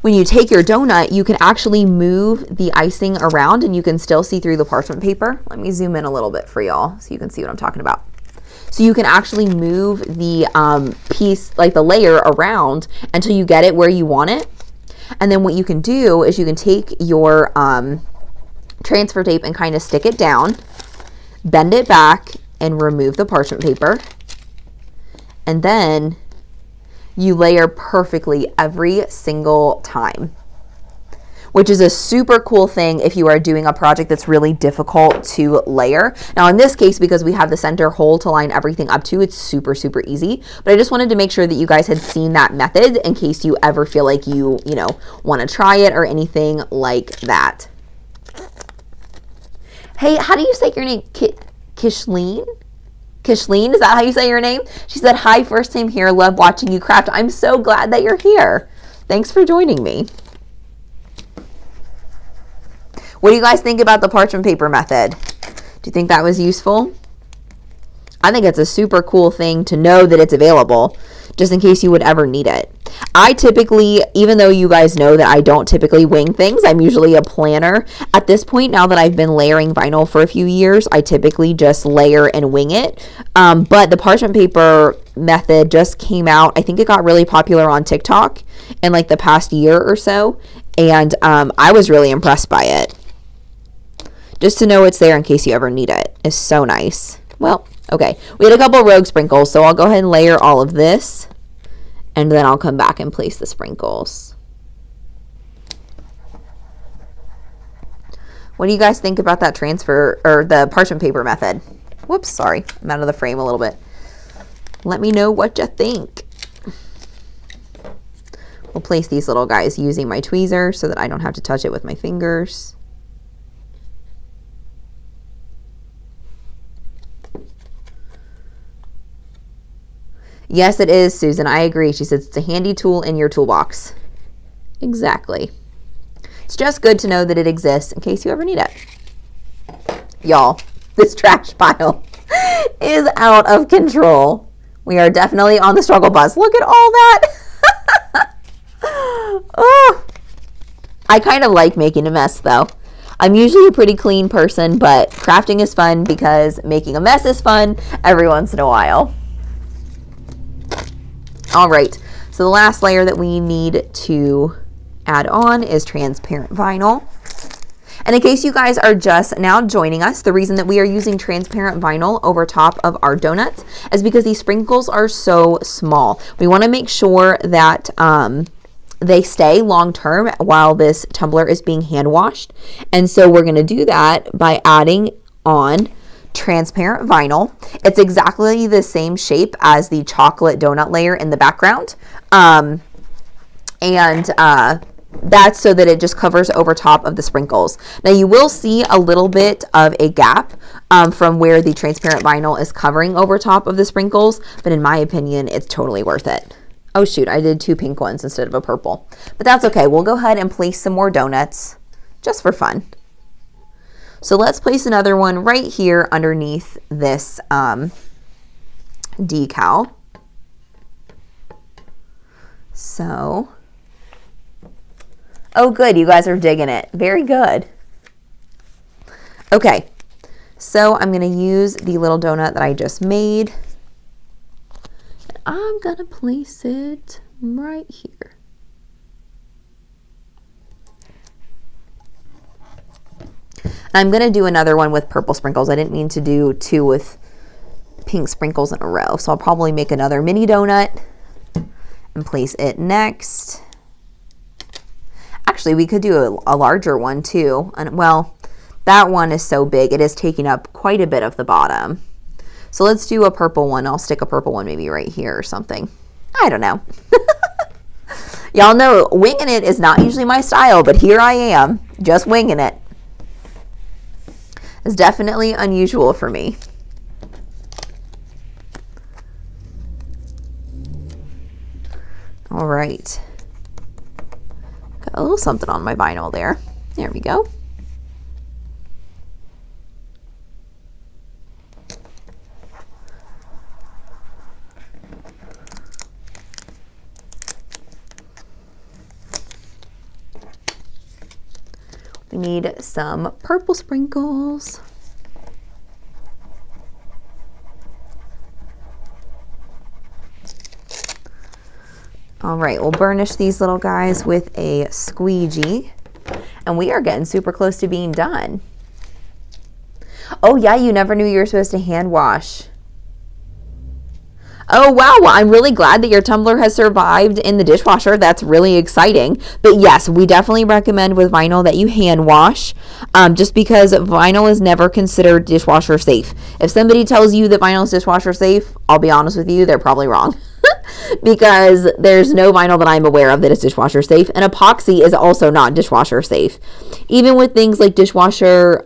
When you take your donut, you can actually move the icing around and you can still see through the parchment paper. Let me zoom in a little bit for y'all so you can see what I'm talking about. So you can actually move the piece, like the layer, around until you get it where you want it. And then what you can do is you can take your transfer tape and kind of stick it down, bend it back, and remove the parchment paper. And then you layer perfectly every single time, which is a super cool thing if you are doing a project that's really difficult to layer. Now in this case, because we have the center hole to line everything up to, it's super, super easy. But I just wanted to make sure that you guys had seen that method in case you ever feel like you know, want to try it or anything like that. Hey, how do you say your name? Kishleen? Kishleen, is that how you say your name? She said, hi, first time here, love watching you craft. I'm so glad that you're here. Thanks for joining me. What do you guys think about the parchment paper method? Do you think that was useful? I think it's a super cool thing to know that it's available, just in case you would ever need it. I typically, even though you guys know that I don't typically wing things, I'm usually a planner. At this point, now that I've been layering vinyl for a few years, I typically just layer and wing it. But the parchment paper method just came out. I think it got really popular on TikTok in like the past year or so. And I was really impressed by it. Just to know it's there in case you ever need it is so nice. Well, okay, we had a couple rogue sprinkles, so I'll go ahead and layer all of this, and then I'll come back and place the sprinkles. What do you guys think about that transfer, or the parchment paper method? Whoops, sorry, I'm out of the frame a little bit. Let me know what you think. We'll place these little guys using my tweezer so that I don't have to touch it with my fingers. Yes, it is, Susan. I agree. She says it's a handy tool in your toolbox. Exactly. It's just good to know that it exists in case you ever need it. Y'all, this trash pile is out of control. We are definitely on the struggle bus. Look at all that. Oh, I kind of like making a mess, though. I'm usually a pretty clean person, but crafting is fun because making a mess is fun every once in a while. All right, so the last layer that we need to add on is transparent vinyl. And in case you guys are just now joining us, the reason that we are using transparent vinyl over top of our donuts is because these sprinkles are so small. We want to make sure that they stay long term while this tumbler is being hand washed. And so we're going to do that by adding on transparent vinyl. It's exactly the same shape as the chocolate donut layer in the background. That's so that it just covers over top of the sprinkles. Now you will see a little bit of a gap from where the transparent vinyl is covering over top of the sprinkles, but in my opinion, it's totally worth it. Oh shoot, I did 2 pink ones instead of a purple, but that's okay. We'll go ahead and place some more donuts just for fun. So let's place another one right here underneath this decal. So, oh good, you guys are digging it. Very good. Okay, so I'm going to use the little donut that I just made. And I'm going to place it right here. I'm going to do another one with purple sprinkles. I didn't mean to do 2 with pink sprinkles in a row. So I'll probably make another mini donut and place it next. Actually, we could do a larger one too. And well, that one is so big. It is taking up quite a bit of the bottom. So let's do a purple one. I'll stick a purple one maybe right here or something. I don't know. Y'all know winging it is not usually my style, but here I am just winging it. It's definitely unusual for me. All right. Got a little something on my vinyl there. There we go. We need some purple sprinkles. All right, we'll burnish these little guys with a squeegee, and we are getting super close to being done. Oh yeah, you never knew you were supposed to hand wash. Oh wow, well I'm really glad that your tumbler has survived in the dishwasher. That's really exciting. But yes, we definitely recommend with vinyl that you hand wash, just because vinyl is never considered dishwasher safe. If somebody tells you that vinyl is dishwasher safe, I'll be honest with you, they're probably wrong. Because there's no vinyl that I'm aware of that is dishwasher safe, and epoxy is also not dishwasher safe. Even with things like dishwasher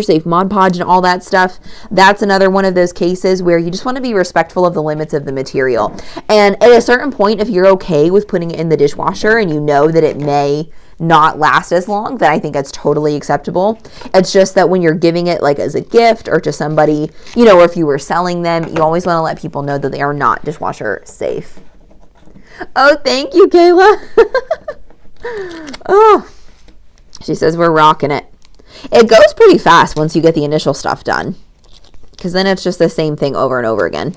safe Mod Podge and all that stuff, that's another one of those cases where you just want to be respectful of the limits of the material. And at a certain point, if you're okay with putting it in the dishwasher and you know that it may not last as long, then I think it's totally acceptable. It's just that when you're giving it like as a gift or to somebody, you know, or if you were selling them, you always want to let people know that they are not dishwasher safe. Oh, thank you, Kayla. Oh, she says we're rocking it. It goes pretty fast once you get the initial stuff done, because then it's just the same thing over and over again.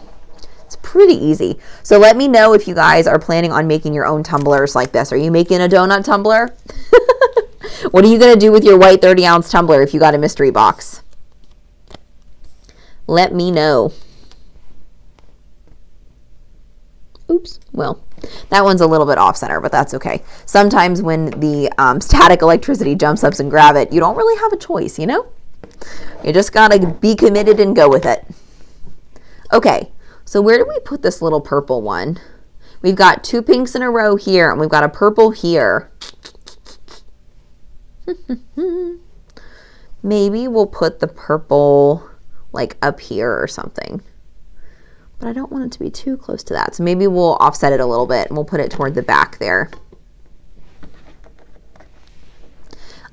It's pretty easy. So let me know if you guys are planning on making your own tumblers like this. Are you making a donut tumbler? What are you going to do with your white 30-ounce tumbler if you got a mystery box? Let me know. Oops. Well, that one's a little bit off center, but that's okay. Sometimes when the static electricity jumps up and grab it, you don't really have a choice, you know? You just got to be committed and go with it. Okay, so where do we put this little purple one? We've got 2 pinks in a row here, and we've got a purple here. Maybe we'll put the purple like up here or something. But I don't want it to be too close to that. So maybe we'll offset it a little bit and we'll put it toward the back there.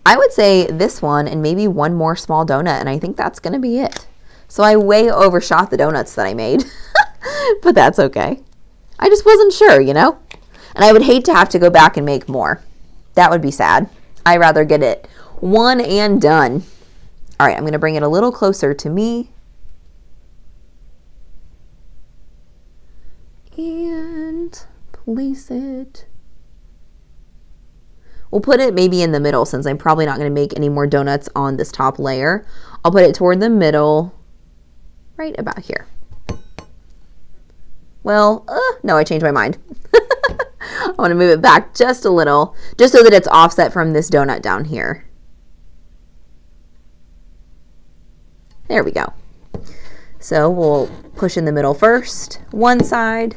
I would say this one and maybe one more small donut, and I think that's going to be it. So I way overshot the donuts that I made, but that's okay. I just wasn't sure, you know? And I would hate to have to go back and make more. That would be sad. I'd rather get it one and done. All right, I'm going to bring it a little closer to me. And place it. We'll put it maybe in the middle, since I'm probably not going to make any more donuts on this top layer. I'll put it toward the middle, right about here. Well, no, I changed my mind. I want to move it back just a little, just so that it's offset from this donut down here. There we go. So we'll push in the middle first, one side,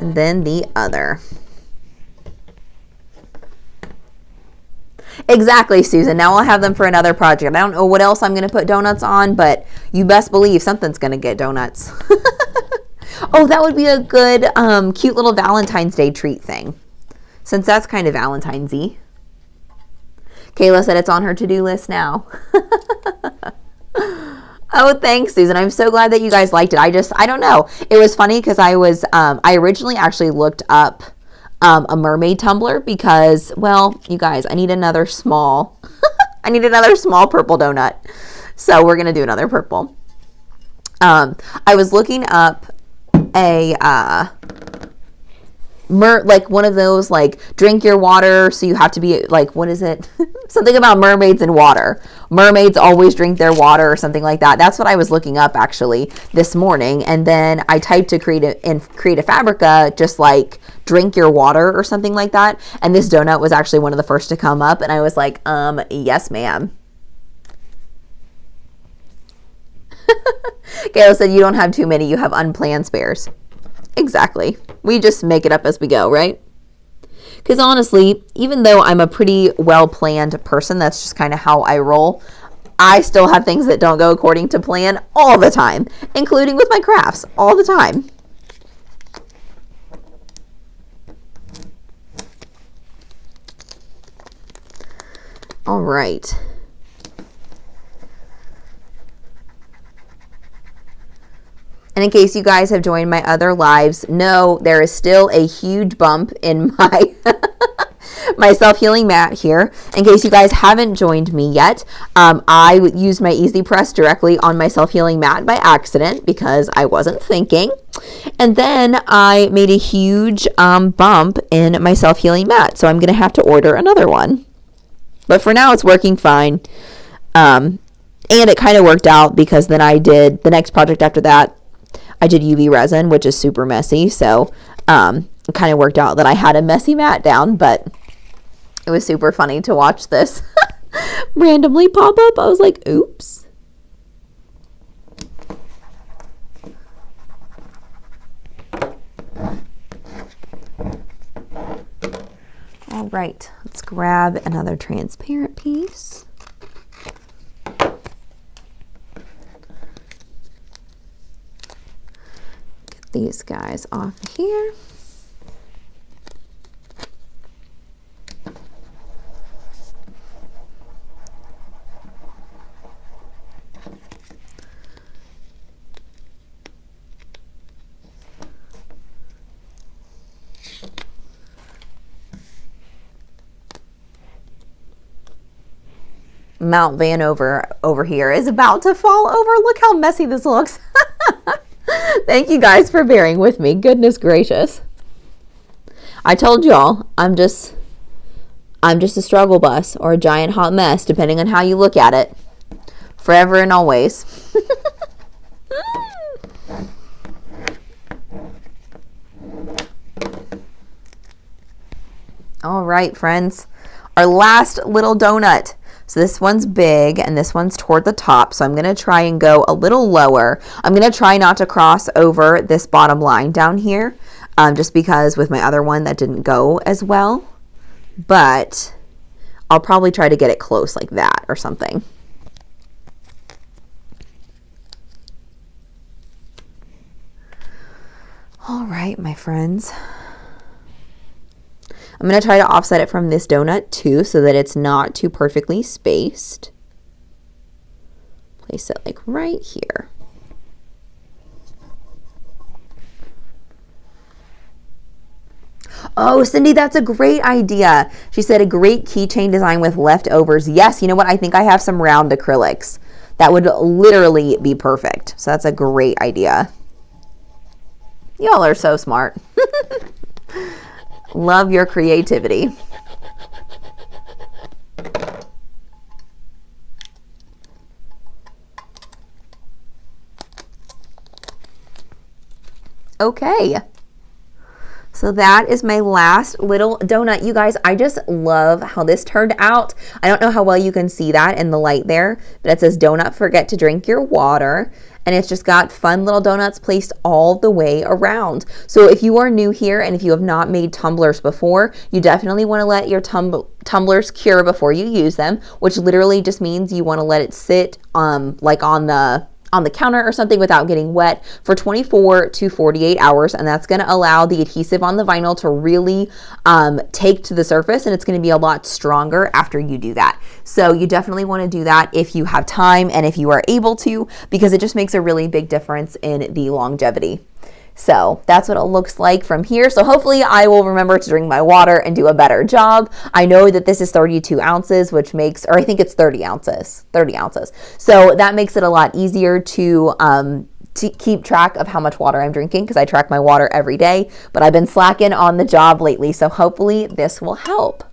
and then the other. Exactly, Susan. Now I'll have them for another project. I don't know what else I'm going to put donuts on, but you best believe something's going to get donuts. Oh, that would be a good, cute little Valentine's Day treat thing, since that's kind of Valentine's-y. Kayla said it's on her to-do list now. Oh, thanks, Susan. I'm so glad that you guys liked it. I don't know. It was funny because I originally actually looked up a mermaid tumbler because, well, you guys, I need another small, I need another small purple donut. So we're going to do another purple. I was looking up a, like one of those, like, drink your water, so you have to be, like, what is it? Something about mermaids and water. Mermaids always drink their water or something like that. That's what I was looking up, actually, this morning. And then I typed to Creative Fabrica, just like, drink your water or something like that. And this donut was actually one of the first to come up. And I was like, yes, ma'am. Gail said, you don't have too many. You have unplanned spares. Exactly. We just make it up as we go, right? Because honestly, even though I'm a pretty well-planned person, that's just kind of how I roll, I still have things that don't go according to plan all the time, including with my crafts, all the time. All right. And in case you guys have joined my other lives, no, there is still a huge bump in my my self-healing mat here. In case you guys haven't joined me yet, I used my Easy Press directly on my self-healing mat by accident because I wasn't thinking. And then I made a huge bump in my self-healing mat. So I'm going to have to order another one. But for now, it's working fine. And it kind of worked out because then I did the next project after that. I did UV resin, which is super messy. So it kind of worked out that I had a messy mat down, but it was super funny to watch this randomly pop up. I was like, oops. All right, let's grab another transparent piece. Get these guys off here. Mount Van over here is about to fall over. Look how messy this looks. Thank you guys for bearing with me. Goodness gracious. I told y'all, I'm just a struggle bus or a giant hot mess, depending on how you look at it. Forever and always. All right, friends. Our last little donut. So this one's big and this one's toward the top. So I'm going to try and go a little lower. I'm going to try not to cross over this bottom line down here, just because with my other one that didn't go as well. But I'll probably try to get it close like that or something. All right, my friends. I'm going to try to offset it from this donut too so that it's not too perfectly spaced. Place it like right here. Oh, Cindy, that's a great idea. She said a great keychain design with leftovers. Yes, you know what? I think I have some round acrylics. That would literally be perfect. So that's a great idea. Y'all are so smart. Love your creativity. Okay. So that is my last little donut. You guys, I just love how this turned out. I don't know how well you can see that in the light there, but it says do not forget to drink your water. And it's just got fun little donuts placed all the way around. So if you are new here and if you have not made tumblers before, you definitely want to let your tumblers cure before you use them, which literally just means you want to let it sit like on the counter or something without getting wet for 24 to 48 hours. And that's going to allow the adhesive on the vinyl to really take to the surface, and it's going to be a lot stronger after you do that. So you definitely want to do that if you have time and if you are able to, because it just makes a really big difference in the longevity. So that's what it looks like from here. So hopefully I will remember to drink my water and do a better job. I know that this is 32 ounces, which makes, or I think it's 30 ounces. So that makes it a lot easier to keep track of how much water I'm drinking, because I track my water every day, but I've been slacking on the job lately. So hopefully this will help.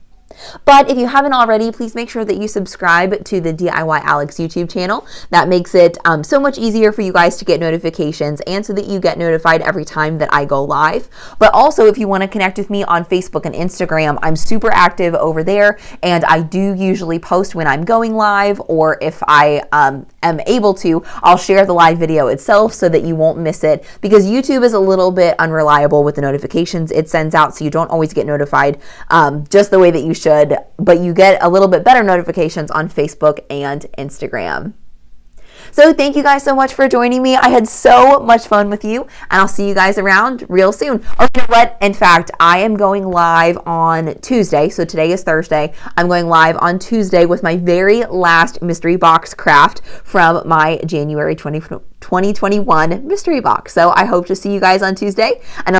But if you haven't already, please make sure that you subscribe to the DIY Alex YouTube channel. That makes it so much easier for you guys to get notifications, and so that you get notified every time that I go live. But also, if you want to connect with me on Facebook and Instagram, I'm super active over there, and I do usually post when I'm going live, or if I am able to, I'll share the live video itself so that you won't miss it, because YouTube is a little bit unreliable with the notifications it sends out, so you don't always get notified just the way that you should, but you get a little bit better notifications on Facebook and Instagram. So thank you guys so much for joining me. I had so much fun with you, and I'll see you guys around real soon. Or you know what? In fact, I am going live on Tuesday. So today is Thursday. I'm going live on Tuesday with my very last mystery box craft from my January 2021 mystery box. So I hope to see you guys on Tuesday. And